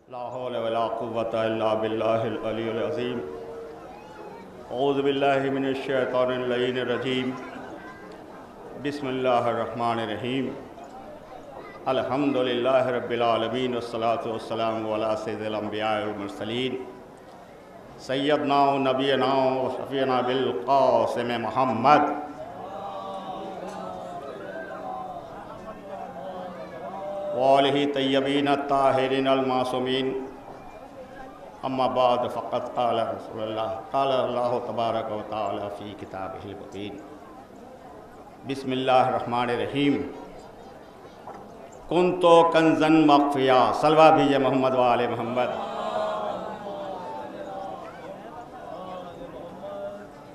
لا حول ولا قوة إلا بالله العلي العظيم اعوذ باللہ من الشیطان اللعین الرجیم بسم اللہ الرحمن الرحیم الحمد للہ رب العالمین والصلاة والسلام علی سید الانبیاء والمرسلین سیدنا و نبینا و شفیعنا بالقاسم محمد وآلہ طیبین الطاہرین المعصومین اما بعد فقد قال رسول قال اللہ تبارک و تعالی فی کتابہ المبین بسم اللہ الرحمن الرحیم کنتو کنزا مخفیا صلوات بھیجئے محمد و آل محمد۔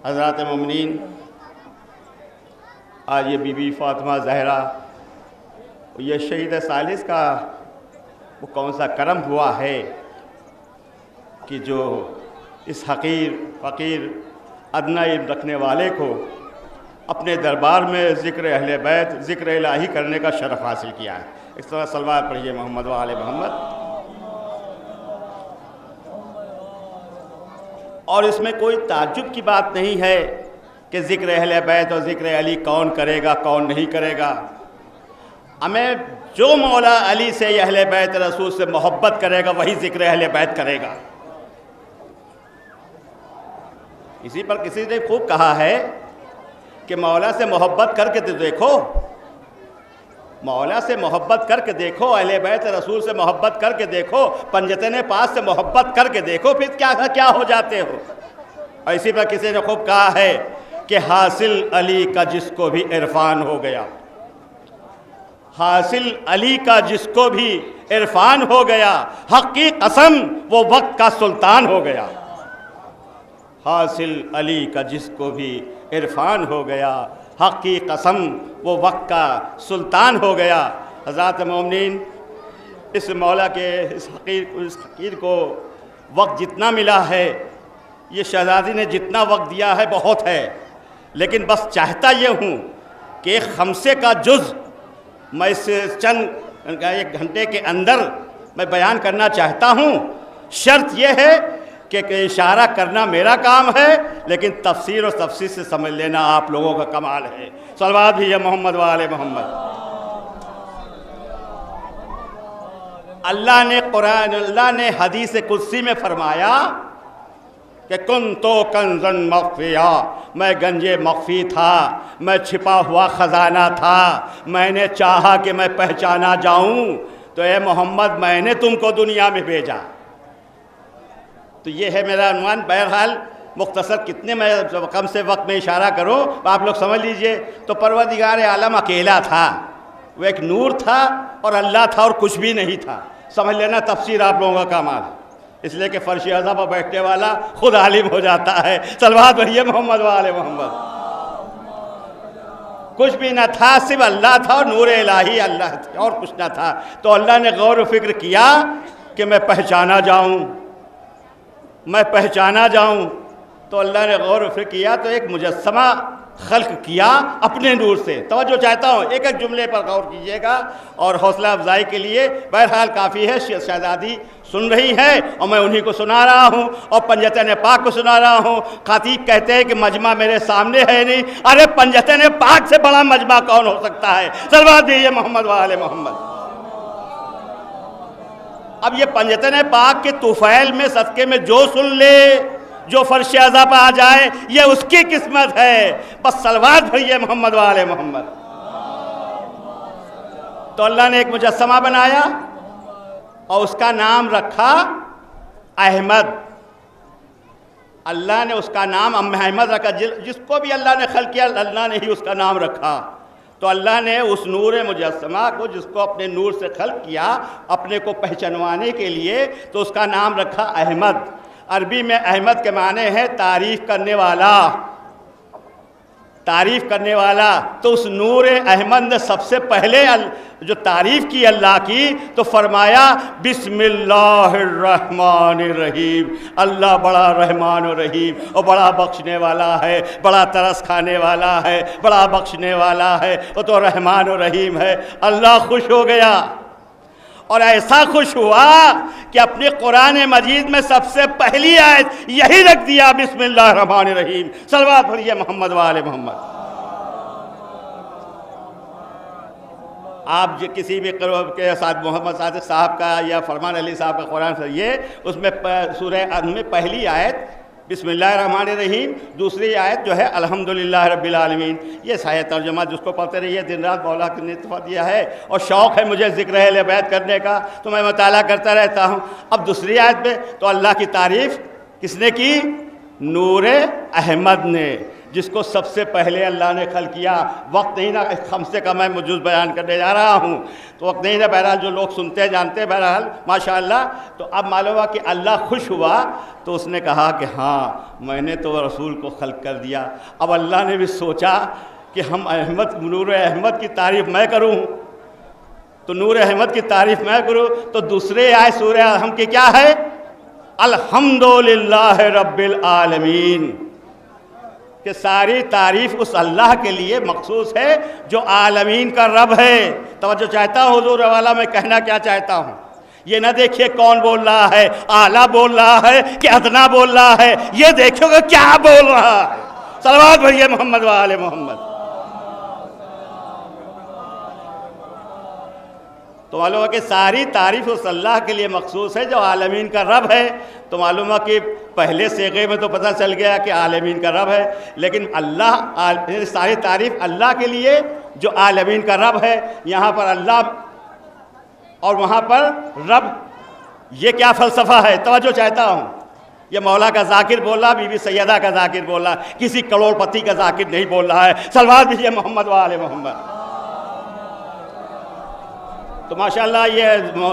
حضرات مومنین، آج یہ بی بی فاطمہ زہرا یہ شہید ثالث کا وہ کون سا کرم ہوا ہے کہ جو اس حقیر فقیر ادنیٰ علم رکھنے والے کو اپنے دربار میں ذکر اہل بیت ذکر الہی کرنے کا شرف حاصل کیا ہے۔ اس طرح صلوات پڑھیے محمد و آل محمد۔ اور اس میں کوئی تعجب کی بات نہیں ہے کہ ذکر اہل بیت اور ذکر علی کون کرے گا کون نہیں کرے گا۔ ہمیں جو مولا علی سے یا اہل بیت رسول سے محبت کرے گا وہی ذکر اہل بیت کرے گا۔ اسی پر کسی نے خوب کہا ہے کہ مولا سے محبت کر کے دیکھو، مولا سے محبت کر کے دیکھو، اہل بیت رسول سے محبت کر کے دیکھو، پنجتن پاک سے محبت کر کے دیکھو، پھر کیا ہو جاتے ہو۔ اور اسی پر کسی نے خوب کہا ہے کہ حاصل علی کا جس کو بھی عرفان ہو گیا، حاصل علی کا جس کو بھی عرفان ہو گیا، حق کی قسم وہ وقت کا سلطان ہو گیا۔ حاصل علی کا جس کو بھی عرفان ہو گیا، حق کی قسم وہ وقت کا سلطان ہو گیا۔ حضرات مومنین، اس مولا کے اس حقیر کو وقت جتنا ملا ہے، یہ شہزادی نے جتنا وقت دیا ہے بہت ہے، لیکن بس چاہتا یہ ہوں کہ ایک خمسے کا جز میں اس چند ایک گھنٹے کے اندر میں بیان کرنا چاہتا ہوں۔ شرط یہ ہے کہ اشارہ کرنا میرا کام ہے، لیکن تفسیر اور تفسیر سے سمجھ لینا آپ لوگوں کا کمال ہے۔ صلوات بھی ہے محمد و آل محمد۔ اللہ نے حدیث قدسی میں فرمایا کہ کنتو کنزا مخفیا، میں گنج مخفی تھا، میں چھپا ہوا خزانہ تھا، میں نے چاہا کہ میں پہچانا جاؤں تو اے محمد میں نے تم کو دنیا میں بھیجا۔ تو یہ ہے میرا عنوان۔ بہرحال مختصر کتنے میں کم سے وقت میں اشارہ کروں آپ لوگ سمجھ لیجئے۔ تو پروردگار عالم اکیلا تھا، وہ ایک نور تھا اور اللہ تھا اور کچھ بھی نہیں تھا۔ سمجھ لینا تفسیر آپ لوگوں کا کمال ہے، اس لیے کہ فرش اعظم پر بیٹھنے والا خود عالم ہو جاتا ہے۔ صلوات پڑھیے محمد و آل محمد۔ کچھ بھی نہ تھا، صرف اللہ تھا اور نور الہی اللہ تھا، اور کچھ نہ تھا۔ تو اللہ نے غور و فکر کیا کہ میں پہچانا جاؤں، میں پہچانا جاؤں۔ تو اللہ نے غور و فکر کیا تو ایک مجسمہ خلق کیا اپنے نور سے۔ توجہ چاہتا ہوں، ایک ایک جملے پر غور کیجئے گا اور حوصلہ افزائی کے لیے بہرحال کافی ہے۔ شہزادی سن رہی ہے اور میں انہی کو سنا رہا ہوں اور پنجتن پاک کو سنا رہا ہوں۔ خطیب کہتے ہیں کہ مجمع میرے سامنے ہے نہیں، ارے پنجتن پاک سے بڑا مجمع کون ہو سکتا ہے؟ صلوات دیجیے محمد و آل محمد۔ اب یہ پنجتن پاک کے طفیل میں صدقے میں جو سن لے، جو فرش اعظم پہ آ جائے، یہ اس کی قسمت ہے۔ بس صلوات بھیجئے محمد و آل محمد۔ تو اللہ نے ایک مجسمہ بنایا اور اس کا نام رکھا احمد۔ اللہ نے اس کا نام احمد رکھا، جس کو بھی اللہ نے خلق کیا اللہ نے ہی اس کا نام رکھا۔ تو اللہ نے اس نور مجسمہ کو جس کو اپنے نور سے خلق کیا اپنے کو پہچانوانے کے لیے، تو اس کا نام رکھا احمد۔ عربی میں احمد کے معنی ہے تعریف کرنے والا، تعریف کرنے والا۔ تو اس نور احمد نے سب سے پہلے جو تعریف کی اللہ کی تو فرمایا بسم اللہ الرحمن الرحیم۔ اللہ بڑا رحمان و رحیم اور بڑا بخشنے والا ہے، بڑا ترس کھانے والا ہے، بڑا بخشنے والا ہے، وہ تو رحمان و رحیم ہے۔ اللہ خوش ہو گیا اور ایسا خوش ہوا کہ اپنے قرآن مجید میں سب سے پہلی آیت یہی رکھ دیا، بسم اللہ الرحمن الرحیم، صلوات پڑھیے محمد وآل محمد۔ آپ کسی بھی کے ساتھ محمد صادق صاحب کا یا فرمان علی صاحب کا قرآن پڑھیے، اس میں سورہ میں پہلی آیت بسم اللہ الرحمن الرحیم، دوسری آیت جو ہے الحمدللہ رب العالمین، یہ صحیح ترجمہ جس کو پڑھتے رہیے دن رات مولا نے تحفہ دیا ہے، اور شوق ہے مجھے ذکر اہل بیت کرنے کا تو میں مطالعہ کرتا رہتا ہوں۔ اب دوسری آیت میں تو اللہ کی تعریف کس نے کی؟ نور احمد نے، جس کو سب سے پہلے اللہ نے خلق کیا۔ وقت نہیں نا خمسے کا میں موجود بیان کرنے جا رہا ہوں، تو وقت نہیں نا، بہرحال جو لوگ سنتے جانتے، بہرحال ماشاءاللہ۔ تو اب معلوم ہوا کہ اللہ خوش ہوا تو اس نے کہا کہ ہاں میں نے تو رسول کو خلق کر دیا۔ اب اللہ نے بھی سوچا کہ ہم احمد، نور احمد کی تعریف میں کروں، تو نور احمد کی تعریف میں کروں، تو دوسرے آیت سورہ الحمد کی کیا ہے؟ الحمدللہ رب العالمین، کہ ساری تعریف اس اللہ کے لیے مخصوص ہے جو عالمین کا رب ہے۔ توجہ چاہتا ہوں حضور والا، میں کہنا کیا چاہتا ہوں، یہ نہ دیکھیے کون بول رہا ہے، اعلیٰ بول رہا ہے کہ ادنا بول رہا ہے، یہ دیکھو کہ کیا بول رہا ہے۔ صلوات پڑھیے محمد وآل محمد۔ تو معلوم ہے کہ ساری تعریف اس اللہ کے لیے مخصوص ہے جو عالمین کا رب ہے۔ تو معلوم ہے کہ پہلے صیغے میں تو پتہ چل گیا کہ عالمین کا رب ہے، لیکن اللہ، ساری تعریف اللہ کے لیے جو عالمین کا رب ہے۔ یہاں پر اللہ اور وہاں پر رب، یہ کیا فلسفہ ہے؟ توجہ چاہتا ہوں، یہ مولا کا ذاکر بول رہا، بی بی سیدہ کا ذاکر بول رہا، کسی کروڑ پتی کا ذاکر نہیں بول رہا ہے۔ صلوات بھی محمد وآل محمد۔ تو ماشاءاللہ یہ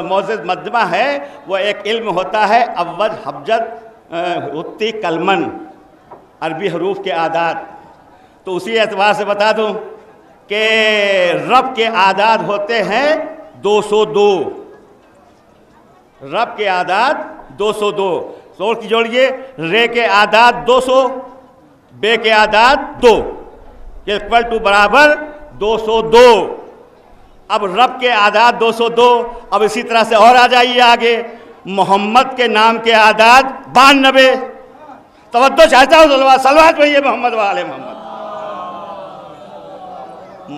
معزز مجمع ہے، وہ ایک علم ہوتا ہے اول حبجد ہوتی کلمن، عربی حروف کے اعداد۔ تو اسی اعتبار سے بتا دوں کہ رب کے اعداد ہوتے ہیں 202، رب کے اعداد 202۔ سور کی جوڑیے، رے کے اعداد 200، بے کے اعداد 2، اکول ٹو برابر 202۔ اب رب کے اعداد 202۔ اب اسی طرح سے اور آ جائیے آگے، محمد کے نام کے اعداد 92۔ توجہ چاہتا ہوں، صلوات پڑھیے محمد وآل محمد۔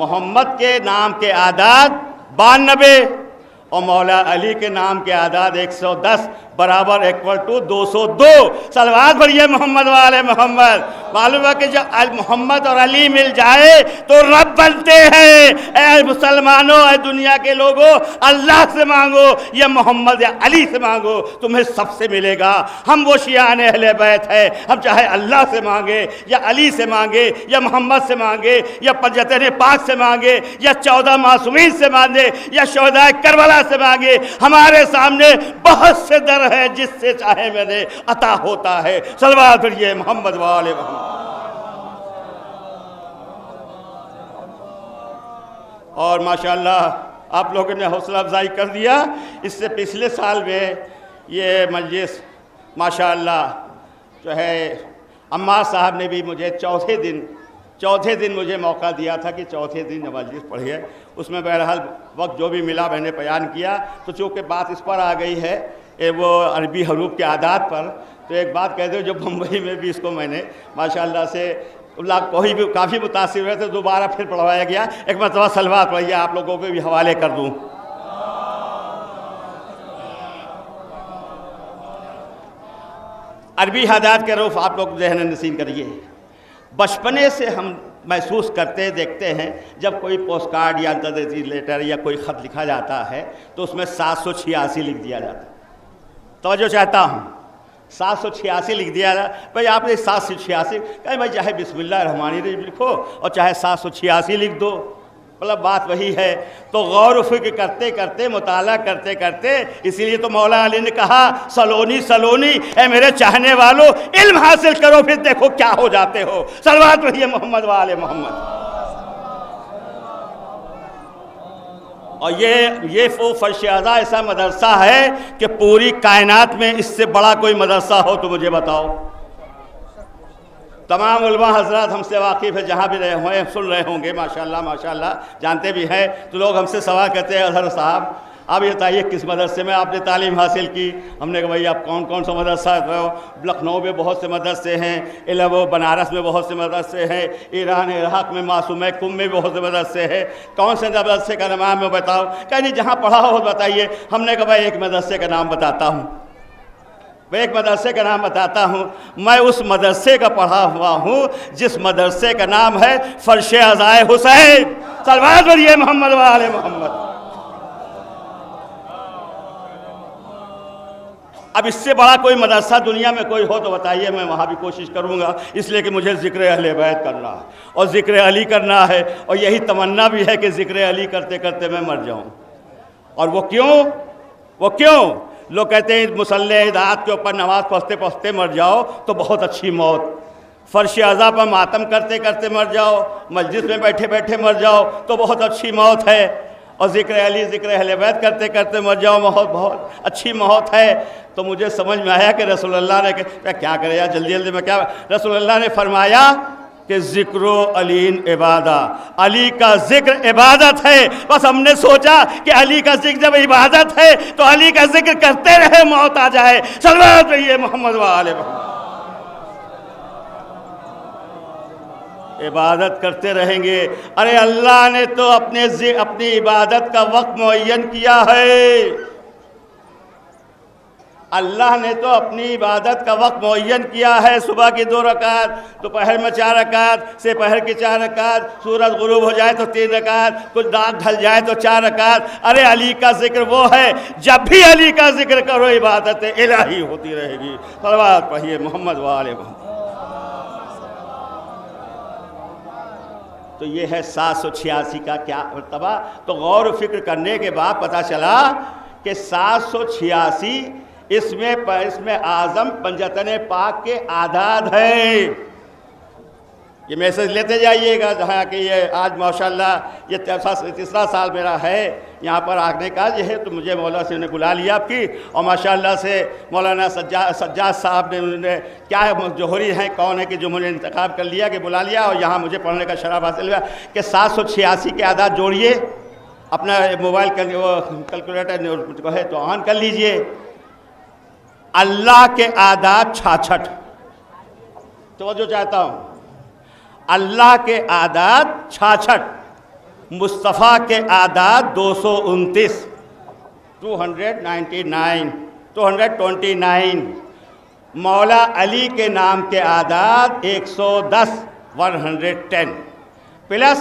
محمد کے نام کے اعداد 92 اور مولا علی کے نام کے اعداد 110 برابر اکول ٹو 202۔ صلوات پڑھیے محمد والے محمد۔ معلوم ہے کہ جب محمد اور علی مل جائے تو رب بنتے ہیں۔ اے مسلمانوں، اے دنیا کے لوگوں، اللہ سے مانگو یا محمد یا علی سے مانگو، تمہیں سب سے ملے گا۔ ہم وہ شیعان اہل بیت ہے، ہم چاہے اللہ سے مانگے یا علی سے مانگے یا محمد سے مانگے یا پنجتن پاک سے مانگے یا 14 معصومین سے مانگے یا شہداء کربلا سے مانگے، ہمارے سامنے بہت سے در ہے، جس سے چاہے میں نے عطا ہوتا ہے۔ صلوات پڑھیے محمد والے محمد۔ اور ماشاءاللہ آپ لوگوں نے حوصلہ افزائی کر دیا۔ اس سے پچھلے سال میں یہ مجلس ماشاءاللہ جو ہے عمار صاحب نے بھی مجھے چوتھے دن مجھے موقع دیا تھا کہ چوتھے دن مجلس پڑھیے۔ اس میں بہرحال وقت جو بھی ملا میں نے بیان کیا۔ تو چونکہ بات اس پر آ گئی ہے وہ عربی حروف کے اعداد پر، تو ایک بات کہہ دو، جو بمبئی میں بھی اس کو میں نے ماشاءاللہ سے کوئی بھی کافی متاثر ہوئے تھے، دوبارہ پھر پڑھوایا گیا۔ ایک مرتبہ صلوات پڑھیے، آپ لوگوں کو بھی حوالے کر دوں۔ عربی اعداد کے حروف آپ لوگ ذہن نشین کریے۔ بچپنے سے ہم محسوس کرتے دیکھتے ہیں جب کوئی پوسٹ کارڈ یا انتظامی لیٹر یا کوئی خط لکھا جاتا ہے تو اس میں 786 لکھ دیا جاتا ہے۔ توجہ چاہتا ہوں، 786 لکھ دیا جاتا ہے۔ بھائی آپ نے 786 کہیں بھائی چاہے بسم اللہ الرحمن الرحیم لکھو اور چاہے 786 لکھ دو، مطلب بات وہی ہے۔ تو غور و فکر کرتے کرتے، مطالعہ کرتے کرتے، اسی لیے تو مولا علی نے کہا سلونی سلونی، اے میرے چاہنے والوں علم حاصل کرو پھر دیکھو کیا ہو جاتے ہو۔ صلوات پڑھیے محمد وآل محمد۔ اور یہ وہ فرش اعضاء ایسا مدرسہ ہے کہ پوری کائنات میں اس سے بڑا کوئی مدرسہ ہو تو مجھے بتاؤ۔ تمام علماء حضرات ہم سے واقف ہے، جہاں بھی رہے ہوئے سن رہے ہوں گے، ماشاءاللہ ماشاءاللہ جانتے بھی ہیں۔ تو لوگ ہم سے سوال کرتے ہیں اظہر صاحب آپ یہ بتائیے کس مدرسے میں آپ نے تعلیم حاصل کی؟ ہم نے کہا بھائی آپ کون کون سا مدرسہ گئے ہو؟ لکھنؤ میں بہت سے مدرسے ہیں، بنارس میں بہت سے مدرسے ہیں، ایران عراق میں معصومہ کم میں بہت سے مدرسے ہیں، کون سے مدرسے کا نام میں بتاؤ؟ کہ نہیں جہاں پڑھا ہو بتائیے۔ ہم نے کہا بھائی ایک مدرسے کا نام بتاتا ہوں، ایک مدرسے کا نام بتاتا ہوں، میں اس مدرسے کا پڑھا ہوا ہوں جس مدرسے کا نام ہے فرش عزائے حسین۔ صلوات پڑھیے محمد و آل محمد۔ اب اس سے بڑا کوئی مدرسہ دنیا میں کوئی ہو تو بتائیے، میں وہاں بھی کوشش کروں گا، اس لیے کہ مجھے ذکر اہل بیت کرنا ہے اور ذکر علی کرنا ہے، اور یہی تمنا بھی ہے کہ ذکر علی کرتے کرتے میں مر جاؤں۔ اور وہ کیوں؟ لوگ کہتے ہیں مصلی ہدایت کے اوپر نماز پڑھتے پڑھتے مر جاؤ تو بہت اچھی موت، فرش عزا پر ماتم کرتے کرتے مر جاؤ، مجلس میں بیٹھے بیٹھے مر جاؤ تو بہت اچھی موت ہے، اور ذکر علی ذکر اہل بیت کرتے کرتے مر جاؤ بہت اچھی موت ہے۔ تو مجھے سمجھ میں آیا کہ رسول اللہ نے کیا کرے یار جلدی جلدی میں کیا، رسول اللہ نے فرمایا کہ ذکر علی عبادہ، علی کا ذکر عبادت ہے۔ بس ہم نے سوچا کہ علی کا ذکر جب عبادت ہے تو علی کا ذکر کرتے رہے موت آ جائے۔ صلوات پڑھیے محمد و آل محمد۔ عبادت کرتے رہیں گے۔ ارے اللہ نے تو اپنی عبادت کا وقت معین کیا ہے، اللہ نے تو اپنی عبادت کا وقت معین کیا ہے۔ صبح کی 2 رکعت، دوپہر میں 4 رکعت، سے پہر کی 4 رکعت، سورج غروب ہو جائے تو 3 رکعت، کچھ رات ڈھل جائے تو 4 رکعت۔ ارے علی کا ذکر وہ ہے، جب بھی علی کا ذکر کرو عبادت الہی ہوتی رہے گی۔ صلوات پڑھیے محمد و آل محمد۔ تو یہ ہے 786 کا کیا مرتبہ۔ تو غور و فکر کرنے کے بعد پتہ چلا کہ 786 اس میں اعظم پنجتن پاک کے اعداد ہیں۔ یہ میسج لیتے جائیے گا جہاں کہ یہ آج ماشاءاللہ یہ تیسرا سال میرا ہے یہاں پر آنے کا، یہ ہے تو مجھے مولانا سے نے بلا لیا آپ کی، اور ماشاءاللہ سے مولانا سجاد صاحب نے انہوں نے کیا جوہری ہیں کون ہے کہ جو مجھے انتخاب کر لیا کہ بلا لیا، اور یہاں مجھے پڑھنے کا شرف حاصل ہوا کہ 786 کے اعداد جوڑیے، اپنا موبائل کیلکولیٹر ہے تو آن کر لیجئے۔ اللہ کے اعداد 66، توجہ چاہتا ہوں، اللہ کے اعداد 66، مصطفیٰ کے اعداد 229، 229، مولا علی کے نام کے اعداد 110، 110، پلس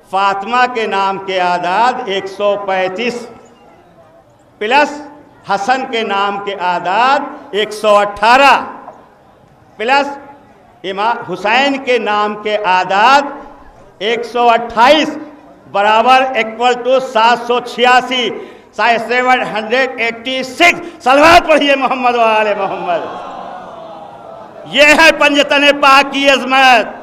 فاطمہ کے نام کے اعداد 135، پلس حسن کے نام کے اعداد 118، پلس امام حسین کے نام کے اعداد 128 برابر ایکول ٹو 786، 786۔ صلوات پڑھیے محمد و آل محمد۔ یہ ہے پنجتن پاک کی عظمت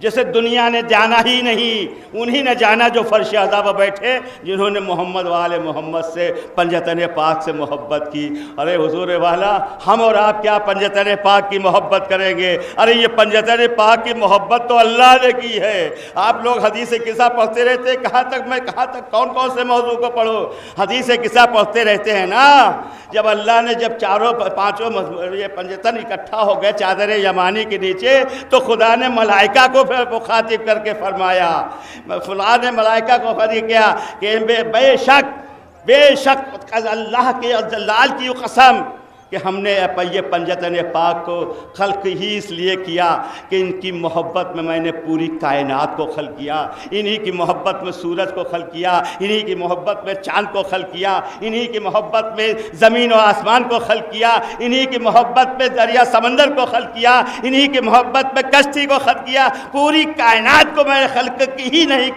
جسے دنیا نے جانا ہی نہیں، انہی نے جانا جو فرش عزا پر بیٹھے، جنہوں نے محمد و آل محمد سے پنجتن پاک سے محبت کی۔ ارے حضور والا، ہم اور آپ کیا پنجتن پاک کی محبت کریں گے؟ ارے یہ پنجتن پاک کی محبت تو اللہ نے کی ہے۔ آپ لوگ حدیث قصہ پڑھتے رہتے ہیں، کہاں تک کون سے موضوع کو پڑھو؟ حدیث قصہ پڑھتے رہتے ہیں نا۔ جب اللہ نے جب پانچوں یہ پنجتن اکٹھا ہو گئے چادر یمانی کے نیچے، تو خدا نے ملائکہ کو مخاطب کر کے فرمایا، فلاں نے ملائکہ کو خطاب کیا کہ بے شک اللہ کے جلال کی قسم کہ ہم نے یہ پنجتن پاک کو خلق ہی اس لیے کیا کہ ان کی محبت میں نے پوری کائنات کو خلق کیا، انہی کی محبت میں سورج کو خلق کیا، انہی کی محبت میں چاند کو خلق کیا، انہی کی محبت میں زمین و آسمان کو خلق کیا، انہی کی محبت میں دریا سمندر کو خلق کیا، انہی کی محبت میں کشتی کو خلق کیا۔ پوری کائنات کو میں خلق ہی نہیں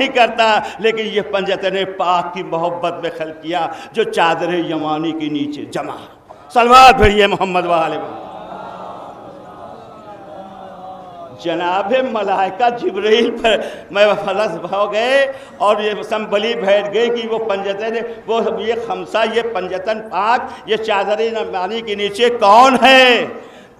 کرتا، لیکن یہ پنجتن پاک کی محبت میں خلق کیا جو چادر یمانی کے نیچے جمع۔ صلوات بھیجئے محمد و آل محمد۔ جناب ملائکہ جبرائیل پر میں فلس ہو گئے اور یہ سنبھلی بیٹھ گئی کہ وہ پنجتن یہ خمسہ، یہ پنجتن پاک، یہ چادر یمانی کے نیچے کون ہے؟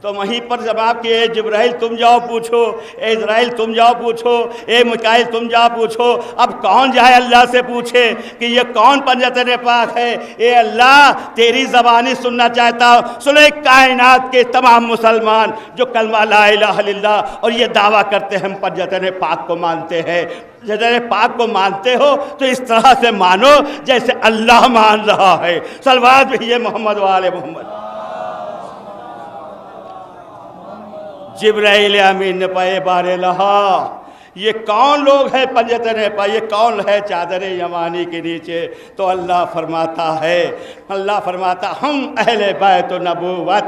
تو وہیں پر جواب کہ اے جبرائیل تم جاؤ پوچھو، اے اسرائیل تم جاؤ پوچھو، اے میکائیل تم جاؤ پوچھو۔ اب کون جائے اللہ سے پوچھے کہ یہ کون پنجتن پاک ہے؟ اے اللہ تیری زبانی سننا چاہتا ہوں، سنے کائنات کے تمام مسلمان جو کلمہ لا الہ الا اللہ اور یہ دعویٰ کرتے ہیں ہم پنجتن پاک کو مانتے ہیں۔ پنجتن پاک کو مانتے ہو تو اس طرح سے مانو جیسے اللہ مان رہا ہے۔ صلوات بھیجئے محمد و آل محمد۔ جبرائیل امین نے پائے بارے لہا، یہ کون لوگ ہیں پنجتن پاک، یہ کون ہے چادر یمانی کے نیچے؟ تو اللہ فرماتا ہم اہل بیت نبوت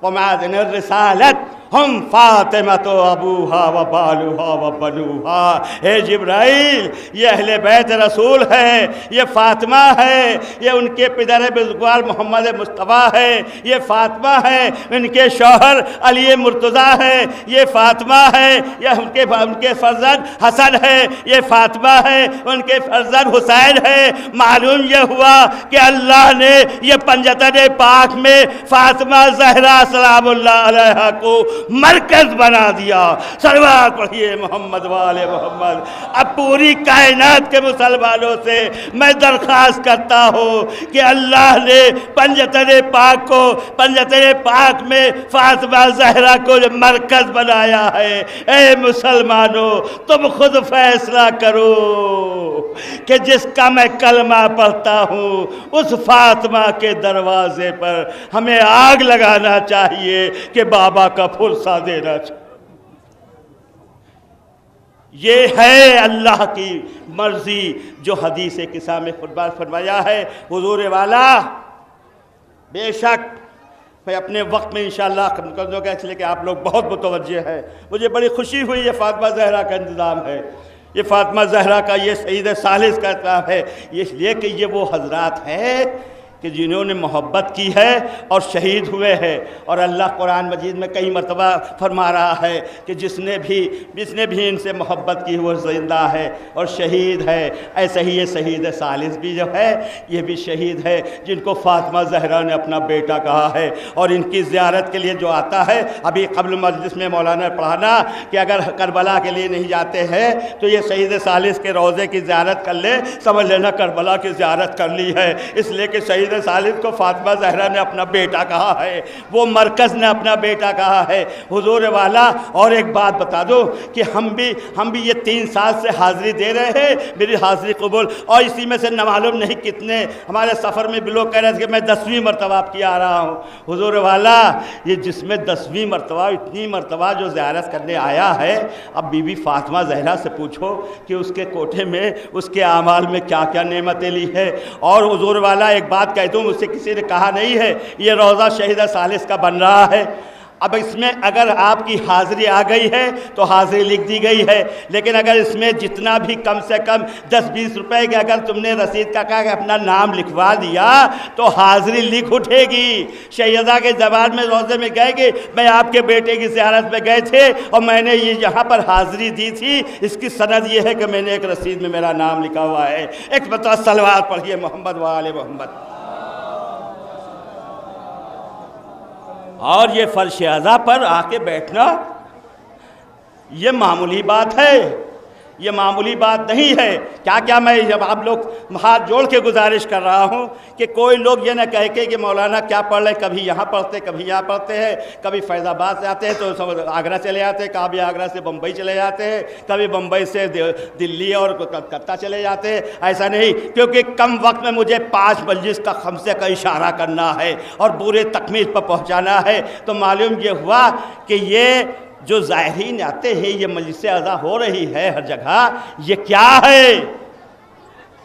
و معدن الرسالت، ہم فاطمہ ابوہا و بالوہا و بنوہا۔ اے جبرائیل یہ اہل بیت رسول ہے، یہ فاطمہ ہے، یہ ان کے پدر بزرگوار محمد مصطفیٰ ہے، یہ فاطمہ ہے، ان کے شوہر علی مرتضیٰ ہے، یہ فاطمہ ہے، یہ ان کے فرزند حسن ہے، یہ فاطمہ ہے، ان کے فرزند حسین ہے۔ معلوم یہ ہوا کہ اللہ نے یہ پنجتن پاک میں فاطمہ زہرا سلام اللہ علیہا کو مرکز بنا دیا۔ صلوات پڑھیے محمد والے محمد۔ اب پوری کائنات کے مسلمانوں سے میں درخواست کرتا ہوں کہ اللہ نے پنجتن پاک میں فاطمہ زہرا کو جو مرکز بنایا ہے، اے مسلمانوں تم خود فیصلہ کرو کہ جس کا میں کلمہ پڑھتا ہوں اس فاطمہ کے دروازے پر ہمیں آگ لگانا چاہیے کہ بابا کا پھلسا دینا چاہیے۔ یہ ہے اللہ کی مرضی جو حدیث قصہ میں خطبہ فرمایا ہے حضور والا۔ بے شک میں اپنے وقت میں انشاءاللہ ختم کر دوں گا، اس لیے کہ آپ لوگ بہت متوجہ ہیں۔ مجھے بڑی خوشی ہوئی یہ فاطمہ زہرا کا انتظام ہے، یہ فاطمہ زہرا کا یہ سید ثالث کا انتظام ہے، اس لیے کہ یہ وہ حضرات ہیں کہ جنہوں نے محبت کی ہے اور شہید ہوئے ہیں۔ اور اللہ قرآن مجید میں کئی مرتبہ فرما رہا ہے کہ جس نے بھی ان سے محبت کی وہ زندہ ہے اور شہید ہے۔ ایسے ہی یہ سید ثالث بھی جو ہے یہ بھی شہید ہے، جن کو فاطمہ زہرا نے اپنا بیٹا کہا ہے۔ اور ان کی زیارت کے لیے جو آتا ہے، ابھی قبل مجلس میں مولانا نے پڑھانا کہ اگر کربلا کے لیے نہیں جاتے ہیں تو یہ سید ثالث کے روضے کی زیارت کر لے، سمجھ لینا کربلا کی زیارت کر لی ہے، اس لیے کہ سید ثالث کو فاطمہ زہرا نے اپنا بیٹا کہا ہے، وہ مرکز نے اپنا بیٹا کہا ہے۔ حضور والا اور ایک بات بتا دو کہ ہم بھی یہ 3 سال سے حاضری دے رہے ہیں، میری حاضری قبول، اور اسی میں سے نہ معلوم نہیں کتنے ہمارے سفر میں بلو کہہ رہے تھے کہ میں 10ویں مرتبہ آپ کی آ رہا ہوں۔ حضور والا یہ جس میں 10ویں مرتبہ اتنی مرتبہ جو زیارت کرنے آیا ہے، اب بی بی فاطمہ زہرا سے پوچھو کہ اس کے کوٹھے میں اس کے اعمال میں کیا کیا نعمتیں لی ہے۔ اور حضور والا ایک بات کہہ دوں، مجھ سے کسی نے کہا نہیں ہے یہ روضہ شہید ثالث کا بن رہا ہے۔ اب اس میں اگر آپ کی حاضری آ گئی ہے تو حاضری لکھ دی گئی ہے، لیکن اگر اس میں جتنا بھی کم سے کم 10-20 روپے کے اگر تم نے رسید کا کہا کہ اپنا نام لکھوا دیا تو حاضری لکھ اٹھے گی۔ شہیدہ کے زبان میں روزے میں گئے کہ میں آپ کے بیٹے کی زیارت میں گئے تھے اور میں نے یہ یہاں پر حاضری دی تھی، اس کی سند یہ ہے کہ میں نے ایک رسید میں میرا نام لکھا ہوا ہے۔ ایک مرتبہ صلوات پڑھیے محمد و آل محمد۔ اور یہ فرش اعضا پر آ کے بیٹھنا یہ معمولی بات ہے، یہ معمولی بات نہیں ہے۔ کیا میں جب آپ لوگ ہاتھ جوڑ کے گزارش کر رہا ہوں کہ کوئی لوگ یہ نہ کہے کہ مولانا کیا پڑھ رہے، کبھی یہاں پڑھتے کبھی یہاں پڑھتے ہیں، کبھی فیض آباد سے آتے ہیں تو آگرہ چلے جاتے ہیں، کبھی آگرہ سے بمبئی چلے جاتے ہیں، کبھی بمبئی سے دلی اور کلکتہ چلے جاتے ہیں۔ ایسا نہیں، کیونکہ کم وقت میں مجھے 5 مجلس کا خمسے کا اشارہ کرنا ہے اور پورے تکمیل پر پہنچانا ہے۔ تو معلوم یہ ہوا کہ یہ جو زائرین آتے ہیں، یہ مجلس اعضا ہو رہی ہے ہر جگہ، یہ کیا ہے؟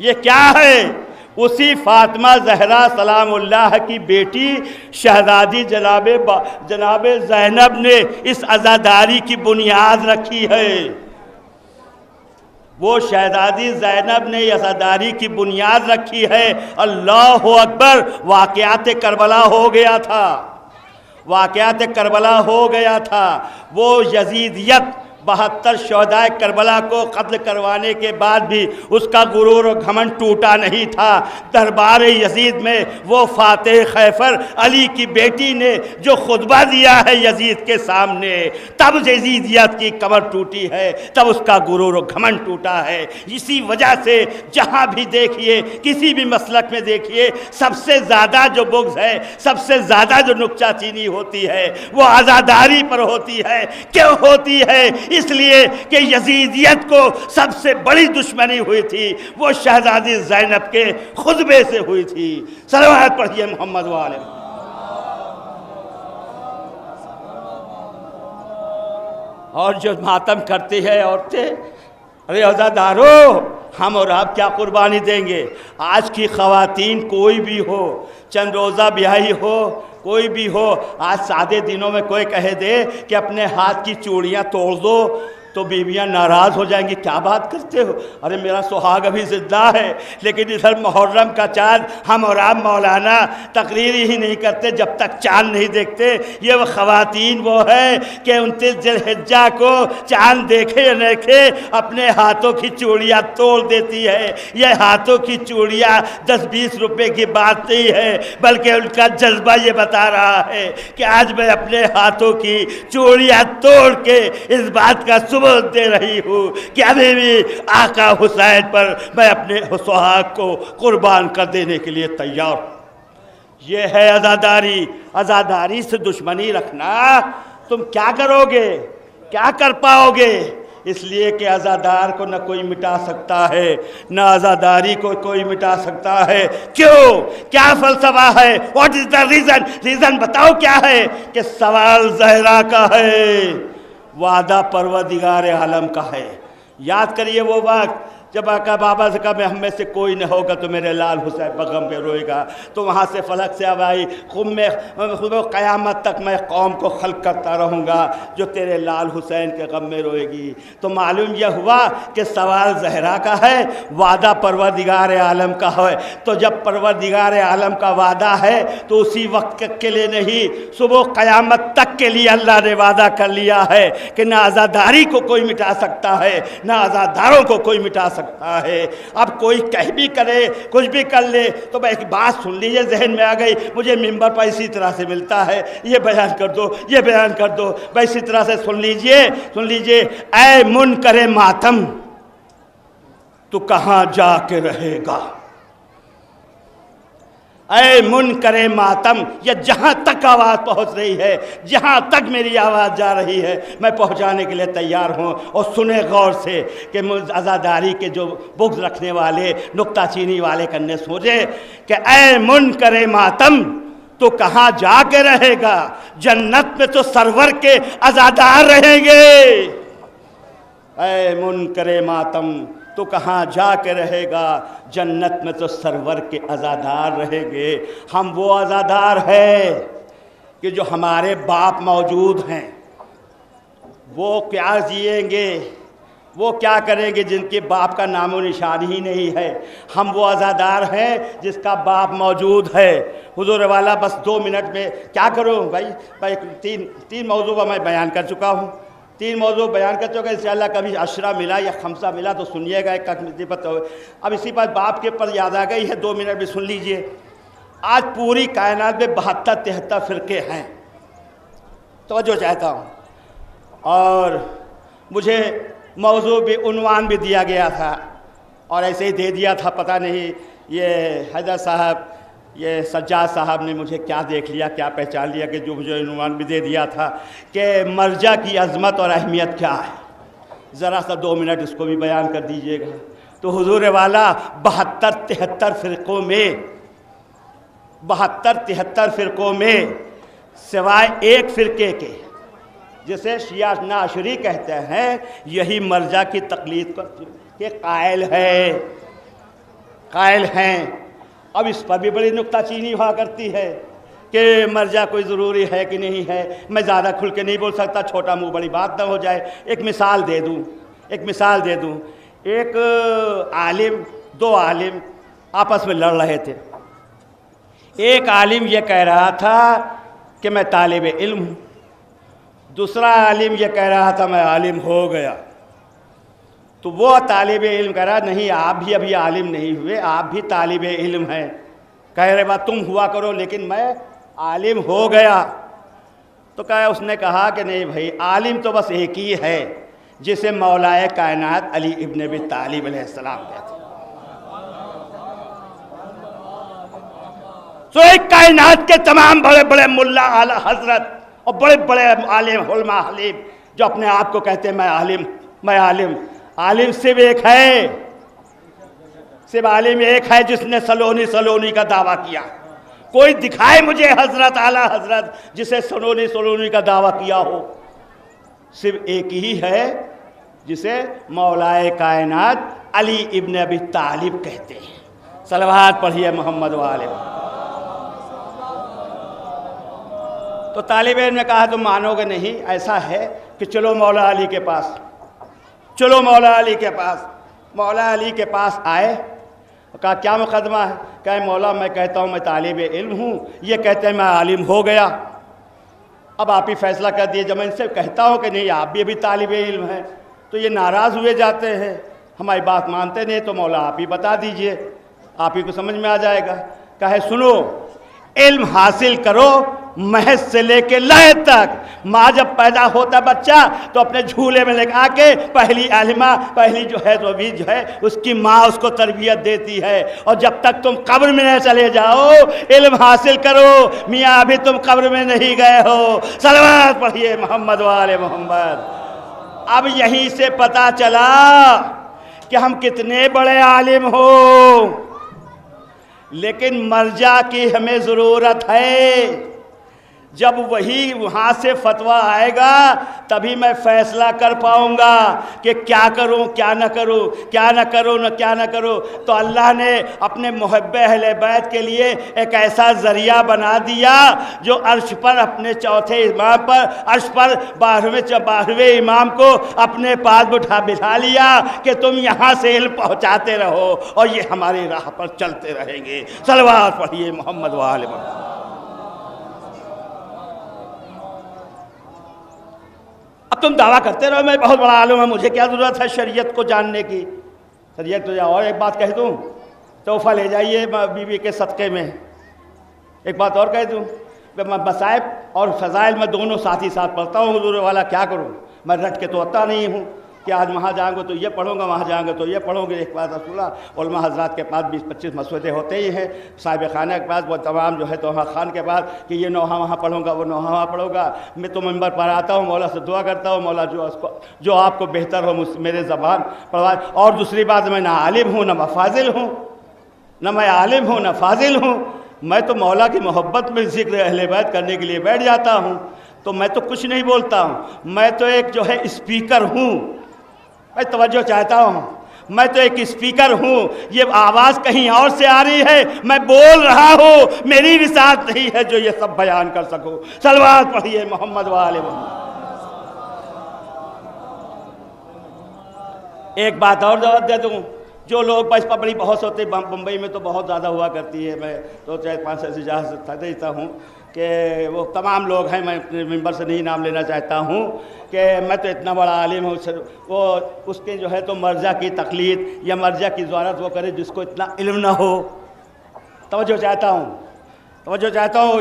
یہ کیا ہے؟ اسی فاطمہ زہرا سلام اللہ کی بیٹی شہزادی جناب زینب نے اس عزاداری کی بنیاد رکھی ہے۔ وہ شہزادی زینب نے عزاداری کی بنیاد رکھی ہے۔ اللہ اکبر، واقعات کربلا ہو گیا تھا، واقعات کربلا ہو گیا تھا۔ وہ یزیدیت 72 شہدائے کربلا کو قتل کروانے کے بعد بھی اس کا غرور و گھمنڈ ٹوٹا نہیں تھا۔ دربار یزید میں وہ فاتح خیفر علی کی بیٹی نے جو خطبہ دیا ہے یزید کے سامنے، تب یزیدیت کی کمر ٹوٹی ہے، تب اس کا غرور و گھمنڈ ٹوٹا ہے۔ اسی وجہ سے جہاں بھی دیکھیے، کسی بھی مسلک میں دیکھیے، سب سے زیادہ جو بغض ہے، سب سے زیادہ جو نکچہ چینی ہوتی ہے وہ عزاداری پر ہوتی ہے۔ کیوں ہوتی ہے؟ اس لیے کہ یزیدیت کو سب سے بڑی دشمنی ہوئی تھی وہ شہزادی زینب کے خطبے سے ہوئی تھی۔ صلوات پڑھیے محمد والے۔ اور جو ماتم کرتی ہے عورتیں، ارے عزادارو، ہم اور آپ کیا قربانی دیں گے؟ آج کی خواتین کوئی بھی ہو، چند روزہ بیاہی ہو، کوئی بھی ہو، آج سادے دنوں میں کوئی کہے دے کہ اپنے ہاتھ کی چوڑیاں توڑ دو تو بیویاں ناراض ہو جائیں گی۔ کیا بات کرتے ہو؟ ارے میرا سہاگ ابھی زندہ ہے، لیکن ادھر محرم کا چاند ہم اور آپ مولانا تقریر ہی نہیں کرتے جب تک چاند نہیں دیکھتے۔ یہ وہ خواتین وہ ہے کہ 29 ذی الحجہ کو چاند دیکھے یا نہ دیکھے اپنے ہاتھوں کی چوڑیاں توڑ دیتی ہے۔ یہ ہاتھوں کی چوڑیاں 10-20 روپے کی بات نہیں ہے، بلکہ ان کا جذبہ یہ بتا رہا ہے کہ آج میں اپنے ہاتھوں کی چوڑیاں توڑ کے اس بات کا ثبوت دے رہی ہوں کہ ابھی بھی آقا حسین پر میں اپنے سہاگ کو قربان کر دینے کے لیے تیار ہوں۔ یہ ہے عزاداری۔ عزاداری سے دشمنی رکھنا، تم کیا کرو گے؟ کیا کر پاؤ گے؟ اس لیے کہ عزادار کو نہ کوئی مٹا سکتا ہے، نہ عزاداری کو کوئی مٹا سکتا ہے۔ کیوں؟ کیا فلسفہ ہے؟ What is the reason? Reason بتاؤ کیا ہے؟ کہ سوال زہرا کا ہے، وعدہ پروردگار عالم کا ہے۔ یاد کریے وہ وقت جب آقا بابا سے کہا میں ہم میں سے کوئی نہ ہوگا تو میرے لال حسین بغم پہ روئے گا، تو وہاں سے فلک سے اب آئی خود قیامت تک میں قوم کو خلق کرتا رہوں گا جو تیرے لال حسین کے غم میں روئے گی۔ تو معلوم یہ ہوا کہ سوال زہرا کا ہے، وعدہ پروردگار عالم کا ہے۔ تو جب پروردگار عالم کا وعدہ ہے تو اسی وقت کے لیے نہیں، صبح قیامت تک کے لیے اللہ نے وعدہ کر لیا ہے کہ نہ عزاداری کو کوئی مٹا سکتا ہے، نہ عزاداروں کو کوئی مٹا سکتا ہے۔ اب کوئی کہہ بھی کرے، کچھ بھی کر لے، تو میں ایک بات سن لیجئے، ذہن میں آ گئی، مجھے ممبر پر اسی طرح سے ملتا ہے، یہ بیان کر دو، یہ بیان کر دو، میں اسی طرح سے سن لیجئے۔ اے منکر ماتم، تو کہاں جا کے رہے گا؟ اے منکر ماتم، یہ جہاں تک آواز پہنچ رہی ہے، جہاں تک میری آواز جا رہی ہے، میں پہنچانے کے لیے تیار ہوں۔ اور سنیں غور سے کہ عزاداری کے جو بغض رکھنے والے، نکتہ چینی والے کرنے سوچے کہ اے منکر ماتم، تو کہاں جا کے رہے گا؟ جنت میں تو سرور کے عزادار رہیں گے۔ اے منکر ماتم، تو کہاں جا کے رہے گا؟ جنت میں تو سرور کے عزادار رہیں گے۔ ہم وہ عزادار ہیں کہ جو ہمارے باپ موجود ہیں، وہ کیا جئیں گے، وہ کیا کریں گے جن کے باپ کا نام و نشان ہی نہیں ہے۔ ہم وہ عزادار ہیں جس کا باپ موجود ہے۔ حضور والا بس 2 منٹ میں کیا کروں بھائی، تین موضوع میں بیان کر چکا ہوں، 3 موضوع بیان کر چکا۔ انشاءاللہ کبھی 10 ملا یا 5 ملا تو سنیے گا، ایک نسبت ہو۔ اب اسی پر باپ کے پر یاد آ گئی ہے، 2 منٹ بھی سن لیجئے۔ آج پوری کائنات میں 72-73 فرقے ہیں، توجہ چاہتا ہوں، اور مجھے موضوع بھی عنوان بھی دیا گیا تھا اور ایسے ہی دے دیا تھا، پتہ نہیں یہ حیدر صاحب، یہ سجاد صاحب نے مجھے کیا دیکھ لیا، کیا پہچان لیا کہ جو مجھے عنوان بھی دے دیا تھا کہ مرجع کی عظمت اور اہمیت کیا ہے۔ ذرا سا 2 منٹ اس کو بھی بیان کر دیجئے گا۔ تو حضور والا 72-73 فرقوں میں، 72-73 فرقوں میں سوائے ایک فرقے کے جسے شیعہ ناشری کہتے ہیں، یہی مرجع کی تقلید کے قائل ہیں۔ اب اس پر بھی بڑی نکتہ چینی ہوا کرتی ہے کہ مرجع کوئی ضروری ہے کہ نہیں ہے۔ میں زیادہ کھل کے نہیں بول سکتا، چھوٹا منہ بڑی بات نہ ہو جائے۔ ایک مثال دے دوں۔ ایک عالم، 2 عالم آپس میں لڑ رہے تھے۔ ایک عالم یہ کہہ رہا تھا کہ میں طالب علم ہوں، دوسرا عالم یہ کہہ رہا تھا میں عالم ہو گیا، تو وہ طالب علم کہہ رہا نہیں آپ بھی ابھی عالم نہیں ہوئے، آپ بھی طالب علم ہیں، کہہ رہے بات تم ہوا کرو لیکن میں عالم ہو گیا۔ تو اس نے کہا کہ نہیں بھائی، عالم تو بس ایک ہی ہے جسے مولائے کائنات علی ابن ابی طالب علیہ السلام کہتے ہیں۔ تو ایک کائنات کے تمام بڑے بڑے ملا اعلی حضرت اور بڑے بڑے عالم علماء حلیم جو اپنے آپ کو کہتے ہیں میں عالم میں عالم، عالم صرف ایک ہے، صرف عالم ایک ہے جس نے سلونی کا دعویٰ کیا۔ کوئی دکھائے مجھے حضرت اعلی حضرت جسے سلونی کا دعویٰ کیا ہو، صرف ایک ہی ہے جسے مولائے کائنات علی ابن ابی طالب کہتے ہیں۔ صلوات پڑھیے محمد و آلہ۔ تو طالب علم نے کہا تم مانو گے نہیں، ایسا ہے کہ چلو مولا علی کے پاس، چلو مولا علی کے پاس۔ مولا علی کے پاس آئے، کہا کیا مقدمہ ہے؟ کہا مولا میں کہتا ہوں میں طالب علم ہوں، یہ کہتے ہیں میں عالم ہو گیا، اب آپ ہی فیصلہ کر دیے۔ جب میں ان سے کہتا ہوں کہ نہیں آپ بھی ابھی طالب علم ہیں تو یہ ناراض ہوئے جاتے ہیں، ہماری بات مانتے نہیں، تو مولا آپ ہی بتا دیجئے، آپ ہی کو سمجھ میں آ جائے گا۔ کہے سنو، علم حاصل کرو محض سے لے کے لے تک۔ ماں جب پیدا ہوتا بچہ تو اپنے جھولے میں لے کے آ کے پہلی عالمہ پہلی جو ہے تو بھی جو ہے اس کی ماں اس کو تربیت دیتی ہے، اور جب تک تم قبر میں نہ چلے جاؤ علم حاصل کرو۔ میاں ابھی تم قبر میں نہیں گئے ہو، صلوات پڑھیے محمد و آل محمد۔ اب یہیں سے پتہ چلا کہ ہم کتنے بڑے عالم ہو، لیکن مرجع کی ہمیں ضرورت ہے۔ جب وہی وہاں سے فتویٰ آئے گا تبھی میں فیصلہ کر پاؤں گا کہ کیا کروں کیا نہ کروں، کیا نہ کروں کیا نہ کروں۔ تو اللہ نے اپنے محب اہل بیت کے لیے ایک ایسا ذریعہ بنا دیا جو عرش پر اپنے چوتھے امام پر، عرش پر 12ویں امام کو اپنے پاس بٹھا لیا کہ تم یہاں سے علم پہنچاتے رہو اور یہ ہماری راہ پر چلتے رہیں گے۔ صلوات پڑھیے محمد و آل محمد۔ اب تم دعویٰ کرتے رہو میں بہت بڑا عالم ہوں، مجھے کیا ضرورت ہے شریعت کو جاننے کی؟ شریعت تو اور ایک بات کہہ دوں، تحفہ لے جائیے بیوی کے صدقے میں۔ ایک بات اور کہہ دوں، میں مصائب اور فضائل میں دونوں ساتھ ہی ساتھ پڑھتا ہوں، حضور والا کیا کروں، میں رٹ کے تو اتا نہیں ہوں کہ آج وہاں جاؤں گے تو یہ پڑھوں گا، وہاں جاؤں گے تو یہ پڑھوں گے۔ ایک بات رسول اللہ علماء حضرات کے پاس 20-25 مسودے ہوتے ہی ہیں، صاحب خانہ کے پاس وہ تمام جو ہے تو خان کے پاس کہ یہ نوحہ وہاں پڑھوں گا، وہ نوحہ وہاں پڑھوں گا۔ میں تو منبر پر آتا ہوں، مولا سے دعا کرتا ہوں مولا جو آپ کو بہتر ہو میرے زبان پڑھوا۔ اور دوسری بات میں نہ عالم ہوں نہ میں فاضل ہوں، نہ میں عالم ہوں نہ فاضل ہوں، میں تو مولا کی محبت میں ذکر اہل بیت کرنے کے لیے بیٹھ جاتا ہوں، تو میں تو کچھ نہیں بولتا ہوں، میں تو ایک جو ہے اسپیکر ہوں۔ میں توجہ چاہتا ہوں، میں تو ایک اسپیکر ہوں، یہ آواز کہیں اور سے آ رہی ہے، میں بول رہا ہوں، میری رسالت نہیں ہے جو یہ سب بیان کر سکوں۔ صلوات پڑھیے محمد و آل محمد۔ ایک بات اور دعوت دے دوں، جو لوگ بس بڑی بہت ہوتے بمبئی میں تو بہت زیادہ ہوا کرتی ہے، میں تو 4-5 ایسی جہاز سے دیتا ہوں کہ وہ تمام لوگ ہیں، میں اپنے ممبر سے نہیں نام لینا چاہتا ہوں کہ میں تو اتنا بڑا عالم ہوں، وہ اس کے جو ہے تو مرجع کی تقلید یا مرجع کی زیارت وہ کرے جس کو اتنا علم نہ ہو۔ توجہ چاہتا ہوں، توجہ چاہتا ہوں،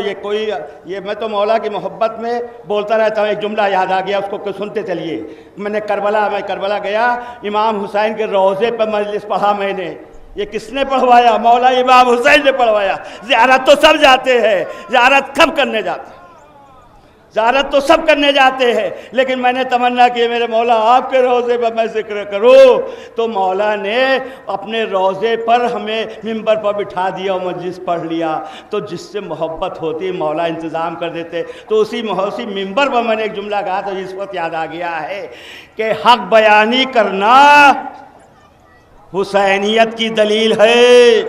یہ میں تو مولا کی محبت میں بولتا رہتا ہوں۔ ایک جملہ یاد آ گیا، اس کو سنتے چلیے۔ میں کربلا گیا، امام حسین کے روضے پہ مجلس پڑھا میں نے۔ یہ کس نے پڑھوایا؟ مولا امام حسین نے پڑھوایا۔ زیارت تو سب جاتے ہیں، زیارت کب کرنے جاتے ہیں؟ زیارت تو سب کرنے جاتے ہیں، لیکن میں نے تمنا کی میرے مولا آپ کے روضے پر میں ذکر کروں، تو مولا نے اپنے روضے پر ہمیں ممبر پر بٹھا دیا اور مجلس پڑھ لیا۔ تو جس سے محبت ہوتی مولا انتظام کر دیتے۔ تو اسی ممبر پر میں نے ایک جملہ کہا تو اس وقت یاد آ گیا ہے کہ حق بیانی کرنا حسینیت کی دلیل ہے،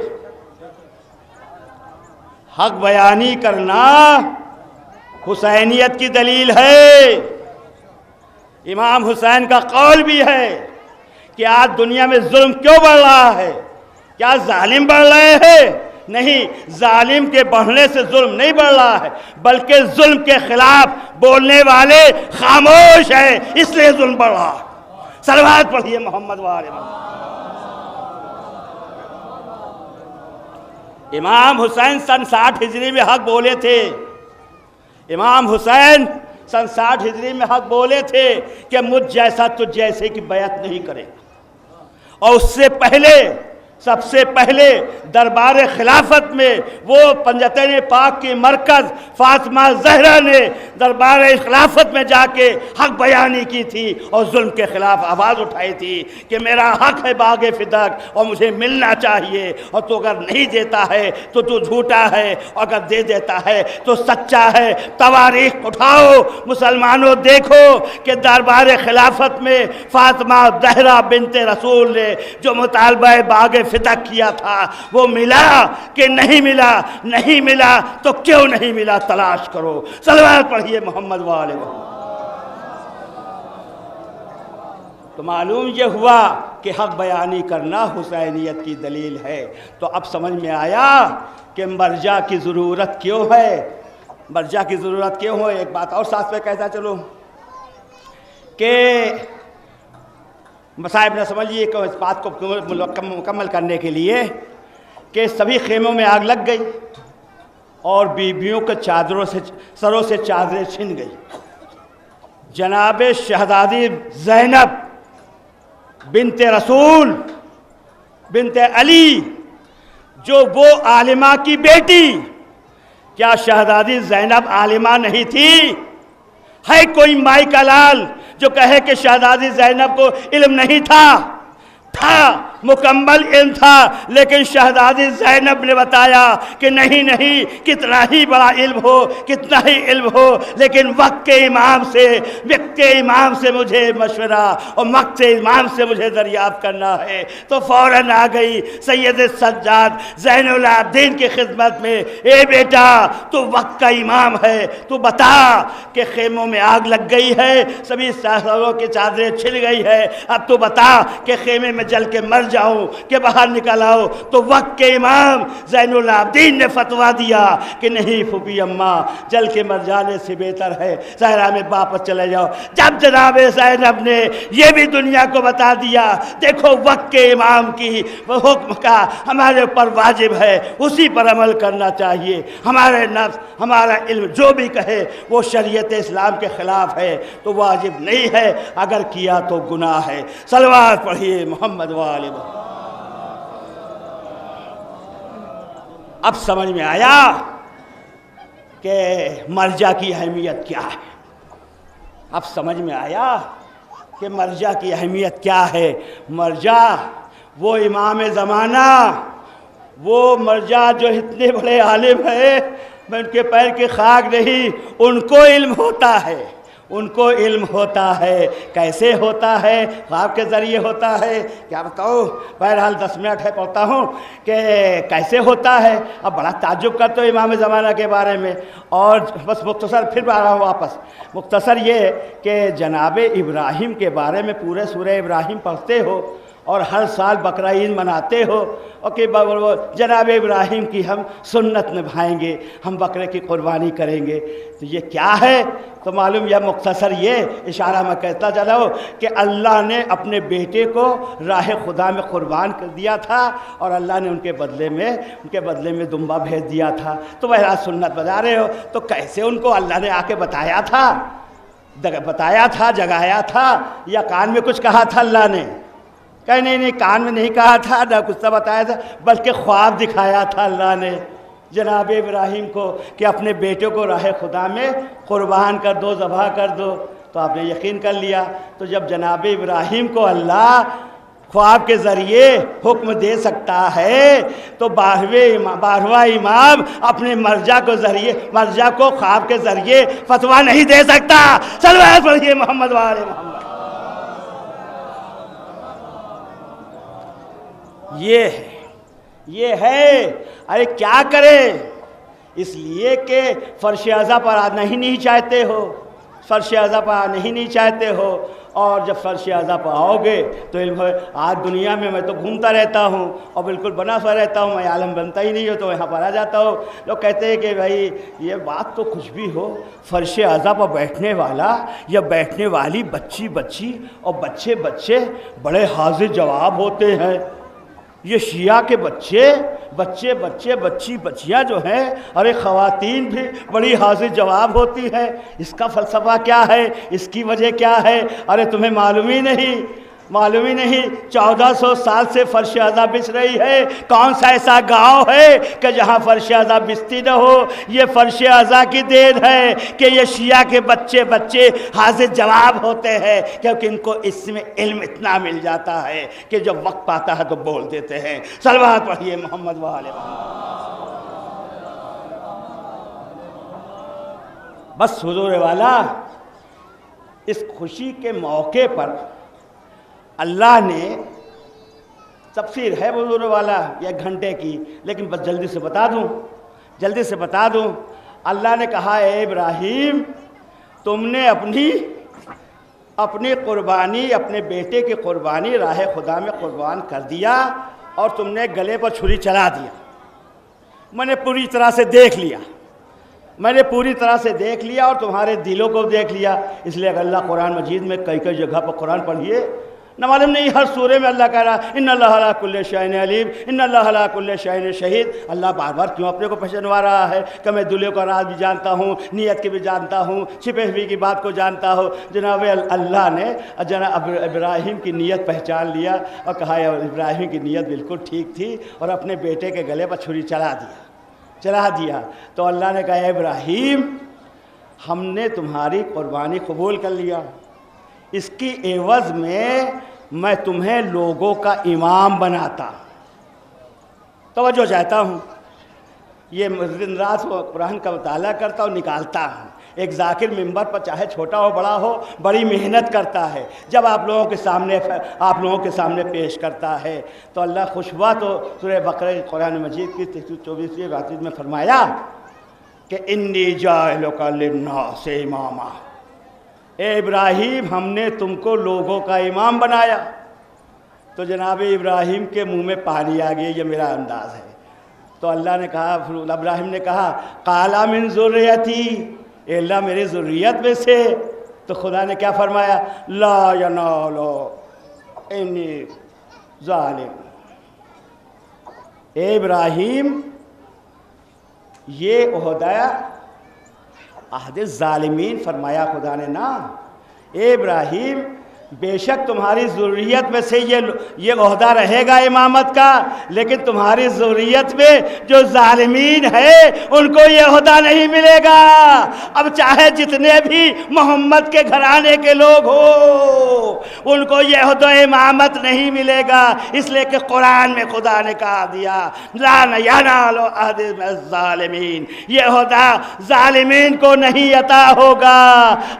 حق بیانی کرنا حسینیت کی دلیل ہے۔ امام حسین کا قول بھی ہے کہ آج دنیا میں ظلم کیوں بڑھ رہا ہے؟ کیا ظالم بڑھ رہے ہیں نہیں، ظالم کے بڑھنے سے ظلم نہیں بڑھ رہا ہے، بلکہ ظلم کے خلاف بولنے والے خاموش ہیں، اس لیے ظلم بڑھ رہا ہے۔ صلوات پڑھیے محمد وآل محمد۔ امام حسین سن 60 ہجری میں حق بولے تھے، امام حسین سن 60 ہجری میں حق بولے تھے کہ مجھ جیسا تجھ جیسے کی بیعت نہیں کرے گا، اور اس سے پہلے سب سے پہلے دربار خلافت میں وہ پنجتین پاک کی مرکز فاطمہ زہرا نے دربار خلافت میں جا کے حق بیانی کی تھی اور ظلم کے خلاف آواز اٹھائی تھی کہ میرا حق ہے باغ فدق اور مجھے ملنا چاہیے، اور تو اگر نہیں دیتا ہے تو تو جھوٹا ہے، اور اگر دے دیتا ہے تو سچا ہے۔ تواریخ اٹھاؤ مسلمانوں، دیکھو کہ دربار خلافت میں فاطمہ زہرا بنت رسول نے جو مطالبہ باغ فدق کیا تھا وہ ملا کہ نہیں ملا؟ نہیں ملا تو کیوں نہیں ملا تلاش کرو۔ صلوات پڑھیے محمد وآل محمد۔ تو معلوم یہ ہوا کہ حق بیانی کرنا حسینیت کی دلیل ہے۔ تو اب سمجھ میں آیا کہ مرجع کی ضرورت کیوں ہے، مرجع کی ضرورت کیوں ہے۔ ایک بات اور ساتھ میں کہتا چلو کہ صاحب نے سمجھیے کہ اس بات کو مکمل کرنے کے لیے کہ سبھی خیموں میں آگ لگ گئی اور بیویوں کے چادروں سے سروں سے چادریں چھن گئی۔ جناب شہزادی زینب بنت رسول بنت علی جو وہ عالمہ کی بیٹی، کیا شہزادی زینب عالمہ نہیں تھی؟ ہے کوئی مائی کا لال جو کہے کہ شہزادی زینب کو علم نہیں تھا؟ تھا، مکمل علم تھا، لیکن شہزادی زینب نے بتایا کہ نہیں نہیں، کتنا ہی بڑا علم ہو، کتنا ہی علم ہو، لیکن وقت کے امام سے مجھے مشورہ اور وقت کے امام سے مجھے دریافت کرنا ہے۔ تو فوراً آ گئی سید سجاد زین العابدین کی خدمت میں، اے بیٹا تو وقت کا امام ہے، تو بتا کہ خیموں میں آگ لگ گئی ہے، سبھی سروں کی چادریں چھل گئی ہے، اب تو بتا کہ خیمے میں جل کے مر جاؤں کہ باہر نکل آؤ۔ تو وقت کے امام زین العابدین نے فتویٰ دیا کہ نہیں پھوپھی اماں، جل کے مر جانے سے بہتر ہے صحرا میں واپس چلے جاؤ۔ جب جناب زینب نے یہ بھی دنیا کو بتا دیا، دیکھو وقت کے امام کی وہ حکم کا ہمارے اوپر واجب ہے، اسی پر عمل کرنا چاہیے۔ ہمارے نفس ہمارا علم جو بھی کہے وہ شریعت اسلام کے خلاف ہے تو واجب نہیں ہے، اگر کیا تو گناہ ہے۔ صلوات پڑھیے محمد وآل محمد۔ اب سمجھ میں آیا کہ مرجع کی اہمیت کیا ہے، اب سمجھ میں آیا کہ مرجع کی اہمیت کیا ہے۔ مرجع وہ امام زمانہ، وہ مرجع جو اتنے بڑے عالم ہیں، میں ان کے پیر کی خاک نہیں، ان کو علم ہوتا ہے، ان کو علم ہوتا ہے۔ کیسے ہوتا ہے؟ خواب کے ذریعے ہوتا ہے۔ کیا بتاؤ، بہرحال 10 منٹ ہے پڑھتا ہوں کہ کیسے ہوتا ہے۔ اب بڑا تعجب کرتے ہو امام زمانہ کے بارے میں، اور بس مختصر پھر آ رہا ہوں واپس۔ مختصر یہ کہ جناب ابراہیم کے بارے میں پورے سورہ ابراہیم پڑھتے ہو اور ہر سال بقرہ عید مناتے ہو، اور کہ جناب ابراہیم کی ہم سنت نبھائیں گے، ہم بکرے کی قربانی کریں گے، تو یہ کیا ہے؟ تو معلوم یہ مختصر یہ اشارہ میں کہتا چلا ہوں کہ اللہ نے اپنے بیٹے کو راہ خدا میں قربان کر دیا تھا، اور اللہ نے ان کے بدلے میں دمبا بھیج دیا تھا۔ تو بہرحال سنت بتا رہے ہو، تو کیسے ان کو اللہ نے آ کے بتایا تھا، جگایا تھا، یا کان میں کچھ کہا تھا اللہ نے؟ کہ نہیں، کان میں نہیں کہا تھا، نہ کچھ تو بتایا تھا، بلکہ خواب دکھایا تھا اللہ نے جناب ابراہیم کو کہ اپنے بیٹے کو راہ خدا میں قربان کر دو، ذبح کر دو۔ تو آپ نے یقین کر لیا۔ تو جب جناب ابراہیم کو اللہ خواب کے ذریعے حکم دے سکتا ہے تو 12واں امام اپنے مرجع کو خواب کے ذریعے فتویٰ نہیں دے سکتا۔ صلوات پڑھیے محمد وآل محمد۔ یہ ہے ارے کیا کرے، اس لیے کہ فرش ازا پر آنا ہی نہیں چاہتے ہو، فرش ازا پر آنا ہی نہیں چاہتے ہو، اور جب فرش اعضا پر آؤ گے تو علم ہے آج دنیا میں تو گھومتا رہتا ہوں اور بالکل بنا ہوا رہتا ہوں، میں عالم بنتا ہی نہیں ہوں تو یہاں پر آ جاتا ہوں۔ لوگ کہتے ہیں کہ بھائی یہ بات تو کچھ بھی ہو، فرش اعضا پر بیٹھنے والا یا بیٹھنے والی بچی اور بچے بڑے حاضر جواب ہوتے ہیں۔ یہ شیعہ کے بچیاں جو ہیں، ارے خواتین بھی بڑی حاضر جواب ہوتی ہیں۔ اس کا فلسفہ کیا ہے؟ اس کی وجہ کیا ہے؟ ارے تمہیں معلوم ہی نہیں 1400 سال سے فرش اعضا بچھ رہی ہے۔ کون سا ایسا گاؤں ہے کہ جہاں فرش اعضا بچتی نہ ہو؟ یہ فرش اعضا کی دین ہے کہ یہ شیعہ کے بچے حاضر جواب ہوتے ہیں، کیونکہ ان کو اس میں علم اتنا مل جاتا ہے کہ جب وقت پاتا ہے تو بول دیتے ہیں۔ صلوات پڑھیے محمد و آل محمد۔ بس حضور والا، اس خوشی کے موقع پر اللہ نے، تفسیر ہے حضور والا 1 گھنٹے کی، لیکن بس جلدی سے بتا دوں، اللہ نے کہا اے ابراہیم، تم نے اپنی قربانی، اپنے بیٹے کی قربانی راہ خدا میں قربان کر دیا اور تم نے گلے پر چھری چلا دیا۔ میں نے پوری طرح سے دیکھ لیا اور تمہارے دلوں کو دیکھ لیا۔ اس لیے اگر اللہ قرآن مجید میں کئی جگہ پر قرآن پڑھیے، نہ معلوم نہیں ہر سورے میں اللہ کہہ رہا ان اللہ علی کل شیء علیم، ان اللہ علی کل شیء شہید۔ اللہ بار بار کیوں اپنے کو پہچانوا رہا ہے کہ میں دلوں کا راز بھی جانتا ہوں، نیت کی بھی جانتا ہوں، چھپے ہوئی کی بات کو جانتا ہوں۔ جناب اللہ نے جناب ابراہیم کی نیت پہچان لیا اور کہا ابراہیم کی نیت بالکل ٹھیک تھی، اور اپنے بیٹے کے گلے پر چھری چلا دیا۔ تو اللہ نے کہا اے ابراہیم، ہم نے تمہاری قربانی قبول کر لیا، اس کی عوض میں تمہیں لوگوں کا امام بناتا۔ توجہ چاہتا ہوں، یہ دن رات قرآن کا مطالعہ کرتا ہوں، نکالتا ہوں۔ ایک ذاکر منبر پر چاہے چھوٹا ہو بڑا ہو بڑی محنت کرتا ہے، جب آپ لوگوں کے سامنے پیش کرتا ہے تو اللہ خوش ہوا۔ تو سورہ بقرہ قرآن مجید کی 24ویں آیت میں فرمایا کہ انی جاعلک للناس اماما، اے ابراہیم ہم نے تم کو لوگوں کا امام بنایا۔ تو جناب ابراہیم کے منہ میں پانی آ گیا، یہ میرا انداز ہے۔ تو اللہ نے کہا، ابراہیم نے کہا قال من ذریتی، اے اللہ میرے ذریت میں سے۔ تو خدا نے کیا فرمایا؟ لا ینال انی ظالم۔ اے ابراہیم، یہ عہدہ عہد ظالمین فرمایا خدا نے نا۔ اے ابراہیم، بے شک تمہاری ذریت میں سے یہ عہدہ رہے گا امامت کا، لیکن تمہاری ذریت میں جو ظالمین ہے ان کو یہ عہدہ نہیں ملے گا۔ اب چاہے جتنے بھی محمد کے گھرانے کے لوگ ہو، ان کو یہ عہدہ امامت نہیں ملے گا، اس لیے کہ قرآن میں خدا نے کہا دیا لا ینال عہد الظالمین، یہ عہدہ ظالمین کو نہیں عطا ہوگا۔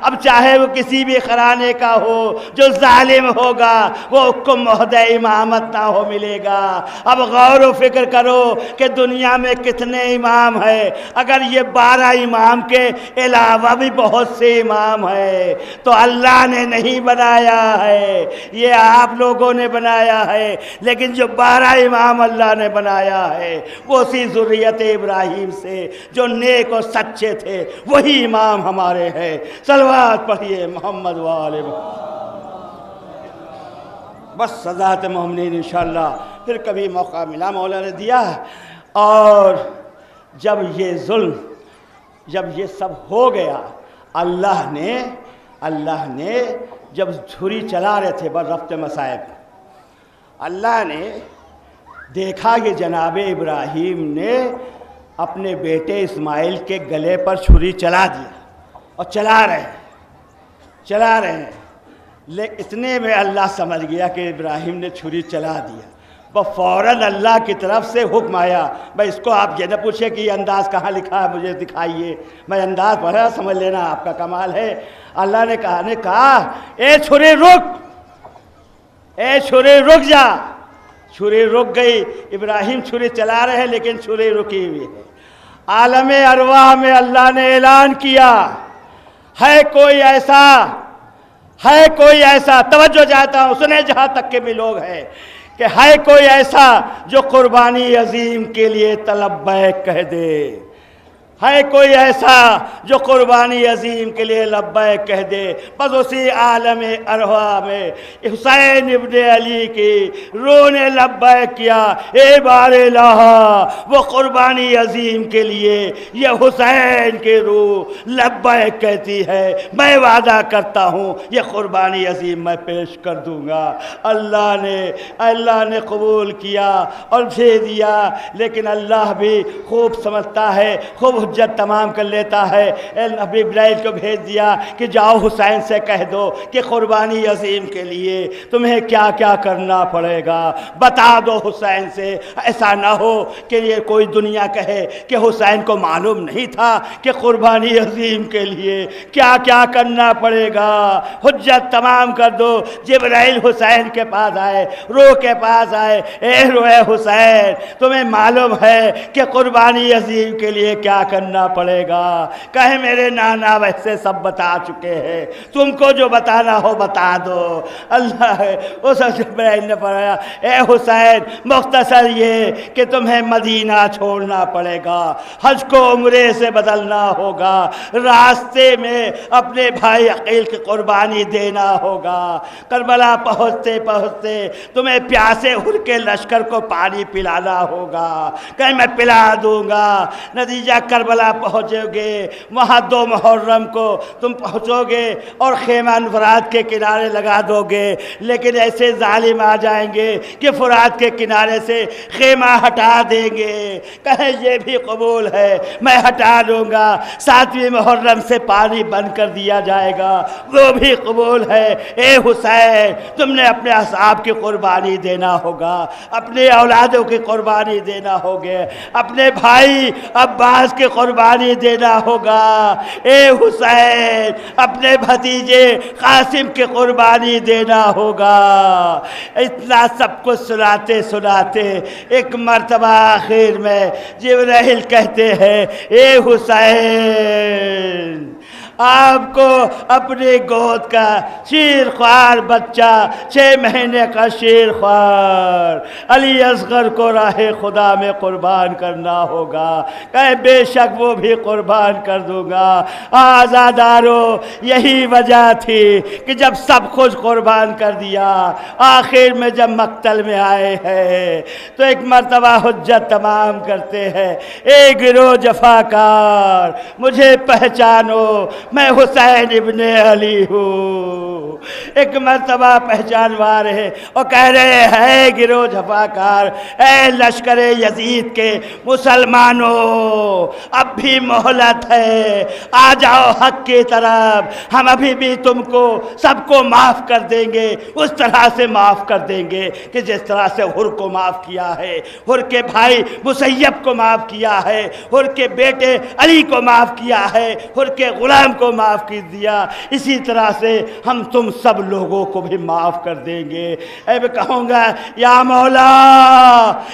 اب چاہے وہ کسی بھی گھرانے کا ہو، جو ظالم ہوگا وہ کو عہدہ امامت نہ ہو ملے گا۔ اب غور و فکر کرو کہ دنیا میں کتنے امام ہیں۔ اگر یہ 12 امام کے علاوہ بھی بہت سے امام ہیں تو اللہ نے نہیں بنایا ہے، یہ آپ لوگوں نے بنایا ہے۔ لیکن جو 12 امام اللہ نے بنایا ہے وہ اسی ذریت ابراہیم سے جو نیک اور سچے تھے، وہی امام ہمارے ہیں۔ صلوات پڑھیے محمد و آل محمد۔ بس صداقت مومنین انشاءاللہ پھر کبھی موقع ملا مولا نے دیا۔ اور جب یہ ظلم، جب یہ سب ہو گیا، اللہ نے جب چھری چلا رہے تھے بررفت مصائب، اللہ نے دیکھا کہ جناب ابراہیم نے اپنے بیٹے اسماعیل کے گلے پر چھری چلا دیا اور چلا رہے ہیں۔ اتنے میں اللہ سمجھ گیا کہ ابراہیم نے چھری چلا دیا، فوراً اللہ کی طرف سے حکم آیا۔ بھائی اس کو آپ یہ نہ پوچھیں کہ یہ انداز کہاں لکھا ہے، مجھے دکھائیے، میں انداز پڑھا، سمجھ لینا آپ کا کمال ہے۔ اللہ نے کہا اے چھری رک جا۔ چھری رک گئی، ابراہیم چھری چلا رہے ہیں لیکن چھری رکی ہوئی ہے۔ عالم ارواح میں اللہ نے اعلان کیا ہے کوئی ایسا ہے کوئی ایسا، توجہ چاہتا ہوں سنیں جہاں تک کے بھی لوگ ہیں، کہ ہے کوئی ایسا جو قربانی عظیم کے لیے لبیک کہہ دے؟ ہے کوئی ایسا جو قربانی عظیم کے لیے لبیک کہہ دے؟ بس اسی عالم ارواح میں حسین ابن علی کی روح نے لبیک کیا، اے بار الہ، وہ قربانی عظیم کے لیے یہ حسین کی روح لبیک کہتی ہے، میں وعدہ کرتا ہوں یہ قربانی عظیم میں پیش کر دوں گا۔ اللہ نے قبول کیا اور بھیج دیا، لیکن اللہ بھی خوب سمجھتا ہے، خوب حجت تمام کر لیتا ہے۔ نبی ابراہیم کو بھیج دیا کہ جاؤ حسین سے کہہ دو کہ قربانی عظیم کے لیے تمہیں کیا کیا کرنا پڑے گا، بتا دو حسین سے، ایسا نہ ہو کہ یہ کوئی دنیا کہے کہ حسین کو معلوم نہیں تھا کہ قربانی عظیم کے لیے کیا کیا کرنا پڑے گا۔ حجت تمام کر دو۔ جبرائیل حسین کے پاس آئے، روح کے پاس آئے، اے روح حسین، تمہیں معلوم ہے کہ قربانی عظیم کے لیے کیا کرنا پڑے گا؟ کہے میرے نانا ویسے سب بتا چکے ہیں، تم کو جو بتانا ہو بتا دو۔ اللہ اس جبرائیل نے فرمایا اے حسین، مختصر یہ کہ تمہیں مدینہ چھوڑنا پڑے گا، حج کو عمرے سے بدلنا ہوگا، راستے میں اپنے بھائی عقیل کی قربانی دینا ہوگا، کربلا پہنچتے پہنچتے تمہیں پیاسے ہر کے لشکر کو پانی پلانا ہوگا۔ کہ میں پلا دوں گا۔ نتیجہ کربلا پہنچو گے، وہاں 2 محرم کو تم پہنچو گے اور خیمہ فرات کے کنارے لگا دو گے، لیکن ایسے ظالم آ جائیں گے کہ فرات کے کنارے سے خیمہ ہٹا دیں گے۔ کہیں یہ بھی قبول ہے، میں ہٹا دوں گا، 7ویں محرم سے پانی بند کر دیا جائے گا، وہ بھی قبول ہے۔ اے حسین، تم نے اپنے اصحاب کی قربانی دینا ہوگا، اپنے اولادوں کی قربانی دینا ہوگا، اپنے بھائی عباس کی قربانی دینا ہوگا۔ اے حسین، اپنے بھتیجے قاسم کی قربانی دینا ہوگا۔ اتنا سب کچھ سناتے سناتے ایک مرتبہ آخر میں جبرائیل کہتے ہیں اے حسین، آپ کو اپنے گود کا شیر خوار بچہ، 6 مہینے کا شیر خوار علی اصغر کو راہ خدا میں قربان کرنا ہوگا۔ کہ بے شک وہ بھی قربان کر دوں گا۔ آزادارو، یہی وجہ تھی کہ جب سب کچھ قربان کر دیا، آخر میں جب مقتل میں آئے ہیں تو ایک مرتبہ حجت تمام کرتے ہیں، اے گروہ جفاکار، مجھے پہچانو، میں حسین ابن علی ہوں۔ ایک مرتبہ پہچانوا رہے اور کہہ رہے ہیں گروہ جفاکار، اے لشکر یزید کے مسلمانوں، اب بھی مہلت ہے، آ جاؤ حق کی طرف، ہم ابھی بھی تم کو سب کو معاف کر دیں گے، اس طرح سے معاف کر دیں گے کہ جس طرح سے حر کو معاف کیا ہے، حر کے بھائی مسیب کو معاف کیا ہے، حر کے بیٹے علی کو معاف کیا ہے، حر کے غلام کو معاف کر دیا، اسی طرح سے ہم تم سب لوگوں کو بھی معاف کر دیں گے۔ اے میں کہوں گا یا مولا،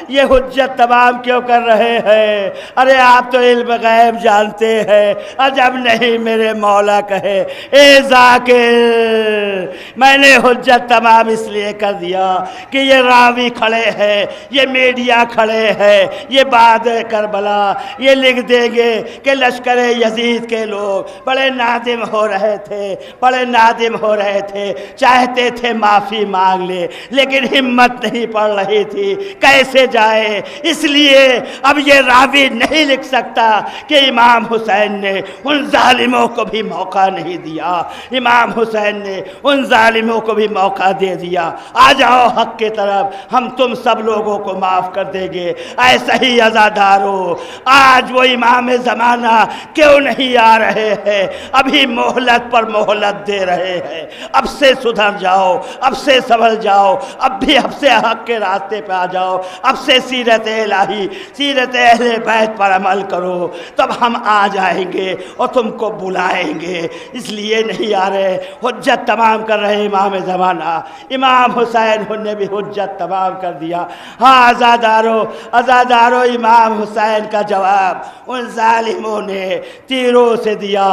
یہ حجت تمام کیوں کر رہے ہیں؟ ارے آپ تو علم غیب جانتے ہیں، عجب نہیں میرے مولا کہے اے ذاکر، میں نے حجت تمام اس لیے کر دیا کہ یہ راوی کھڑے ہیں، یہ میڈیا کھڑے ہیں، یہ بعد کربلا یہ لکھ دیں گے کہ لشکر یزید کے لوگ بڑے نادم ہو رہے تھے، بڑے نادم ہو رہے تھے، چاہتے تھے معافی مانگ لے، لیکن ہمت نہیں پڑ رہی تھی، کیسے جائے؟ اس لیے اب یہ راوی نہیں لکھ سکتا کہ امام حسین نے ان ظالموں کو بھی موقع نہیں دیا، امام حسین نے ان ظالموں کو بھی موقع دے دیا، آ جاؤ حق کی طرف، ہم تم سب لوگوں کو معاف کر دیں گے۔ ایسا ہی عزادارو، آج وہ امام زمانہ کیوں نہیں آ رہے ہیں؟ ابھی مہلت پر مہلت دے رہے ہیں، اب سے سدھر جاؤ، اب سے سنبھل جاؤ، اب بھی اب سے حق کے راستے پہ آ جاؤ، اب سے سیرت الہی، سیرت اہل بیت پر عمل کرو، تب ہم آ جائیں گے اور تم کو بلائیں گے۔ اس لیے نہیں آ رہے، حجت تمام کر رہے امام زمانہ، امام حسین نے بھی حجت تمام کر دیا۔ ہاں عزادارو، امام حسین کا جواب ان ظالموں نے تیروں سے دیا،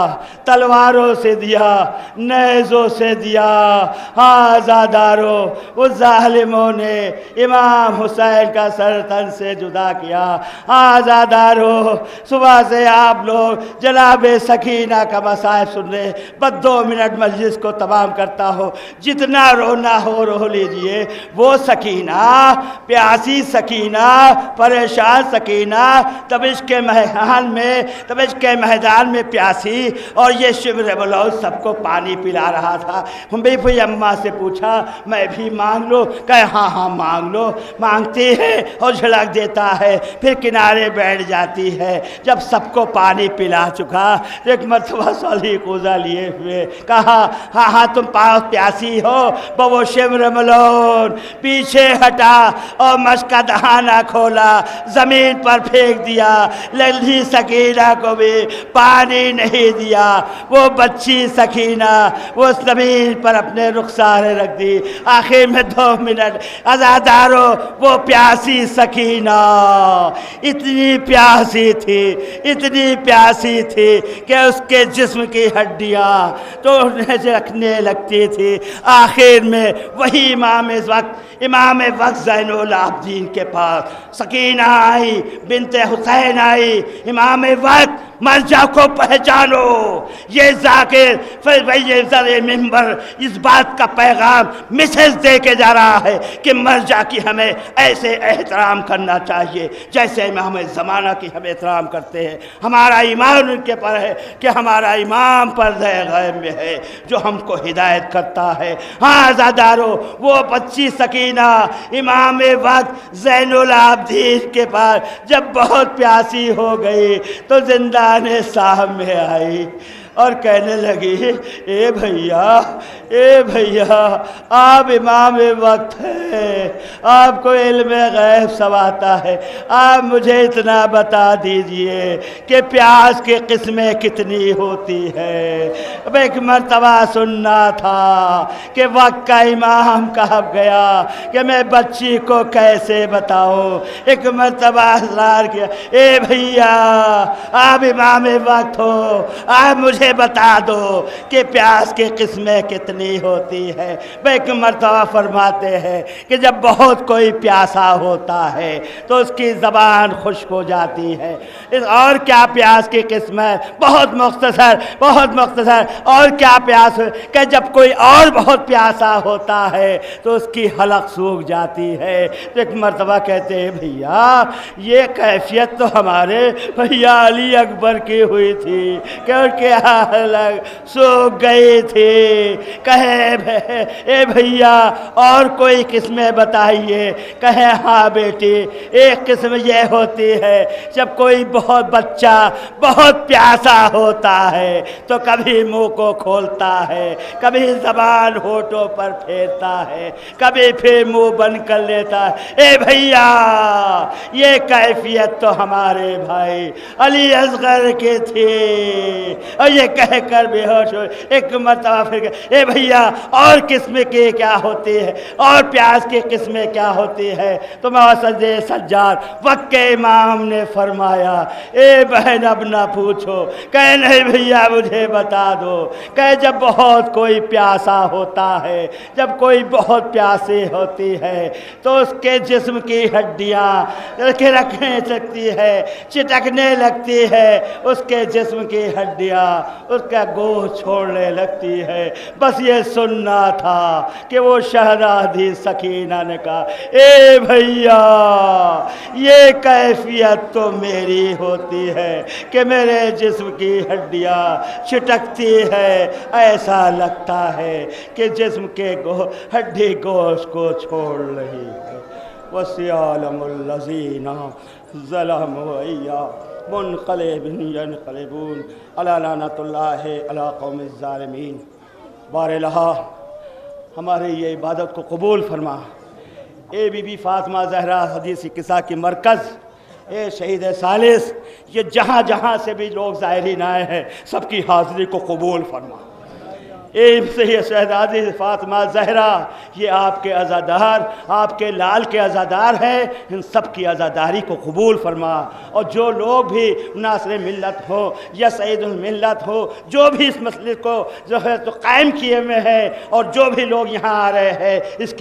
تلواروں سے دیا، نیزوں سے دیا۔ ہاں عزادارو، اس ظالموں نے امام حسین کا سر تن سے جدا کیا۔ ہاں عزادارو، صبح سے آپ لوگ جناب سکینہ کا مصائب سن رہے، بس 2 منٹ مجلس کو تمام کرتا ہو، جتنا رونا ہو رو لیجئے۔ وہ سکینہ، پیاسی سکینہ، پریشان سکینہ، تبش کے میدان میں پیاسی، اور یہ شبر بلوز سب کو پانی پلا رہا تھا۔ ہم بھی اماں سے پوچھا میں بھی مانگ لوں؟ کہے ہاں ہاں مانگ لو۔ مانگتی ہے اور جھڑک دیتا ہے، پھر کنارے بیٹھ جاتی ہے۔ جب سب کو پانی پلا چکا، ایک مرتبہ سولی کوزہ لیے ہوئے کہا ہاں ہاں تم پیاسی ہو؟ وہ شبر ملون پیچھے ہٹا اور مشک کا دہانہ کھولا، زمین پر پھینک دیا۔ للھی سکینہ کو بھی پانی نہیں دیا۔ وہ بچی سکینہ وہ زمین پر اپنے رخسارے رکھ دی۔ آخر میں 2 منٹ عزادارو، وہ پیاسی سکینہ اتنی پیاسی تھی، اتنی پیاسی تھی کہ اس کے جسم کی ہڈیاں توڑنے سے رکھنے لگتی تھی۔ آخر میں وہی امام وقت زین العابدین کے پاس سکینہ آئی، بنت حسین آئی۔ امام وقت مرجع کو پہچانو، یہ ذاکر ممبر اس بات کا پیغام میسج دے کے جا رہا ہے کہ مرجع کی ہمیں ایسے احترام کرنا چاہیے جیسے امام زمانہ کی ہم احترام کرتے ہیں۔ ہمارا ایمان ان کے پر ہے کہ ہمارا امام پردہ غیب میں ہے جو ہم کو ہدایت کرتا ہے۔ ہاں عزادارو، وہ بچی سکینہ امام وقت زین العابدین کے پاس جب بہت پیاسی ہو گئی تو زندان صاحب میں آئی اور کہنے لگی اے بھیا آپ امام وقت ہیں، آپ کو علم غیب سب آتا ہے، آپ مجھے اتنا بتا دیجئے کہ پیاس کی قسمیں کتنی ہوتی ہے۔ اب ایک مرتبہ سننا تھا کہ وقت کا امام کہا گیا کہ میں بچی کو کیسے بتاؤں۔ ایک مرتبہ اصرار کیا اے بھیا آپ امام وقت ہو، آپ مجھے بتا دو کہ پیاس کی قسمیں کتنی ہوتی ہے۔ ایک مرتبہ فرماتے ہیں کہ جب بہت کوئی پیاسا ہوتا ہے تو اس کی زبان خشک ہو جاتی ہے۔ اور کیا پیاس کی قسمیں؟ بہت مختصر اور کیا پیاس کہ جب کوئی اور بہت پیاسا ہوتا ہے تو اس کی حلق سوکھ جاتی ہے۔ ایک مرتبہ کہتے ہیں بھیا یہ کیفیت تو ہمارے بھیا علی اکبر کی ہوئی تھی کہ ان کے حلق سوکھ گئی تھی۔ کہے اے بھیا اور کوئی قسمیں بتائیے؟ کہے ہاں بیٹی ایک قسم یہ ہوتی ہے جب کوئی بہت بچہ بہت پیاسا ہوتا ہے تو کبھی منہ کو کھولتا ہے، کبھی زبان ہونٹوں پر پھیرتا ہے، کبھی پھر منہ بند کر لیتا ہے۔ اے بھیا یہ کیفیت تو ہمارے بھائی علی اصغر کی تھی۔ اور یہ کہہ کر بے ہوش ہو ایک مرتبہ پھر اے بھیا اور قسم کی کیا ہوتی ہے، اور پیاس کی قسمیں کیا ہوتی ہے؟ تو موسد سجاد وقت کے امام نے فرمایا اے بہن اب نہ پوچھو۔ کہے نہیں بھیا مجھے بتا دو۔ کہے جب بہت کوئی پیاسا ہوتا ہے، جب کوئی بہت پیاسی ہوتی ہے تو اس کے جسم کی ہڈیاں رکھنے سکتی ہے، چٹکنے لگتی ہے، اس کے جسم کی ہڈیاں اس کا گوشت چھوڑنے لگتی ہے۔ بس یہ سننا تھا کہ وہ شہزادی سکینہ نے کہا اے بھیا یہ کیفیت تو میری ہوتی ہے کہ میرے جسم کی ہڈیاں چٹکتی ہے، ایسا لگتا ہے کہ جسم کے ہڈی گوشت کو چھوڑ رہی ہے۔ وَسِيَعْلَمُ الَّذِينَ ظَلَمُوا أَيَّ منقلب ينقلبون علی لعنۃ اللہ علی قوم الظالمین۔ بار الہا ہماری یہ عبادت کو قبول فرما۔ اے بی بی فاطمہ زہرا حدیثی قصہ کی مرکز، اے شہید ثالث، یہ جہاں جہاں سے بھی لوگ زائرین آئے ہیں سب کی حاضری کو قبول فرما۔ علم سے یہ شہزادی فاطمہ زہرا یہ آپ کے عزادار، آپ کے لال کے عزادار ہیں، ان سب کی عزاداری کو قبول فرما، اور جو لوگ بھی ناصر ملت ہو یا سعید الملت ہو، جو بھی اس مسئلے کو جو ہے تو قائم کیے ہوئے ہیں، اور جو بھی لوگ یہاں آ رہے ہیں، اس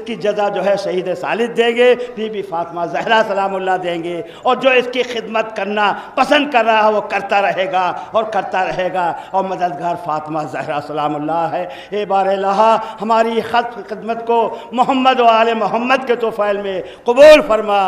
کی جزا جو ہے شہید ثالث دیں گے، بی بی فاطمہ زہرا سلام اللہ دیں گے، اور جو اس کی خدمت کرنا پسند کر رہا ہے وہ کرتا رہے گا اور کرتا رہے گا، اور مددگار فاطمہ زہرا سلام اللہ ہے۔ اے بار الہ ہماری خدمت کو محمد و آل محمد کے توفیل میں قبول فرما،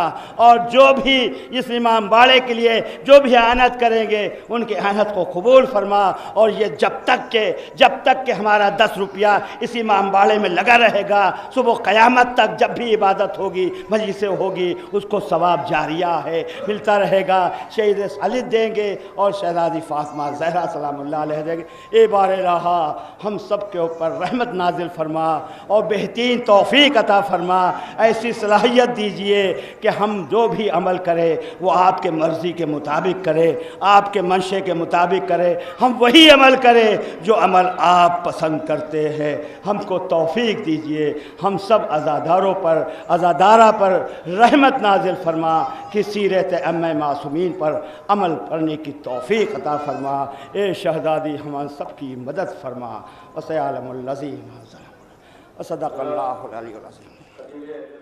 اور جو بھی اس امام باڑے کے لیے جو بھی اعانت کریں گے ان کی اعانت کو قبول فرما، اور یہ جب تک کہ ہمارا 10 روپیہ اس امام باڑے میں لگا رہے گا، صبح قیامت تک جب بھی عبادت ہوگی مجلسیں ہوگی اس کو ثواب جاریہ ہے ملتا رہے گا۔ شہید ثالث دیں گے اور شہزادی فاطمہ زہرا سلام اللہ علیہ دیں گے۔ اے بار الہ ہم سب کے اوپر رحمت نازل فرما اور بہترین توفیق عطا فرما، ایسی صلاحیت دیجئے کہ ہم جو بھی عمل کرے وہ آپ کے مرضی کے مطابق کرے، آپ کے منشے کے مطابق کرے، ہم وہی عمل کریں جو عمل آپ پسند کرتے ہیں۔ ہم کو توفیق دیجئے، ہم سب عزاداروں پر عزادارہ پر رحمت نازل فرما، کہ سیرت ائمہ معصومین پر عمل کرنے کی توفیق عطا فرما۔ اے شہزادی ہم سب کی مدد فرما، وسيعلم الذين ظلموا وصدق الله العلي العظيم۔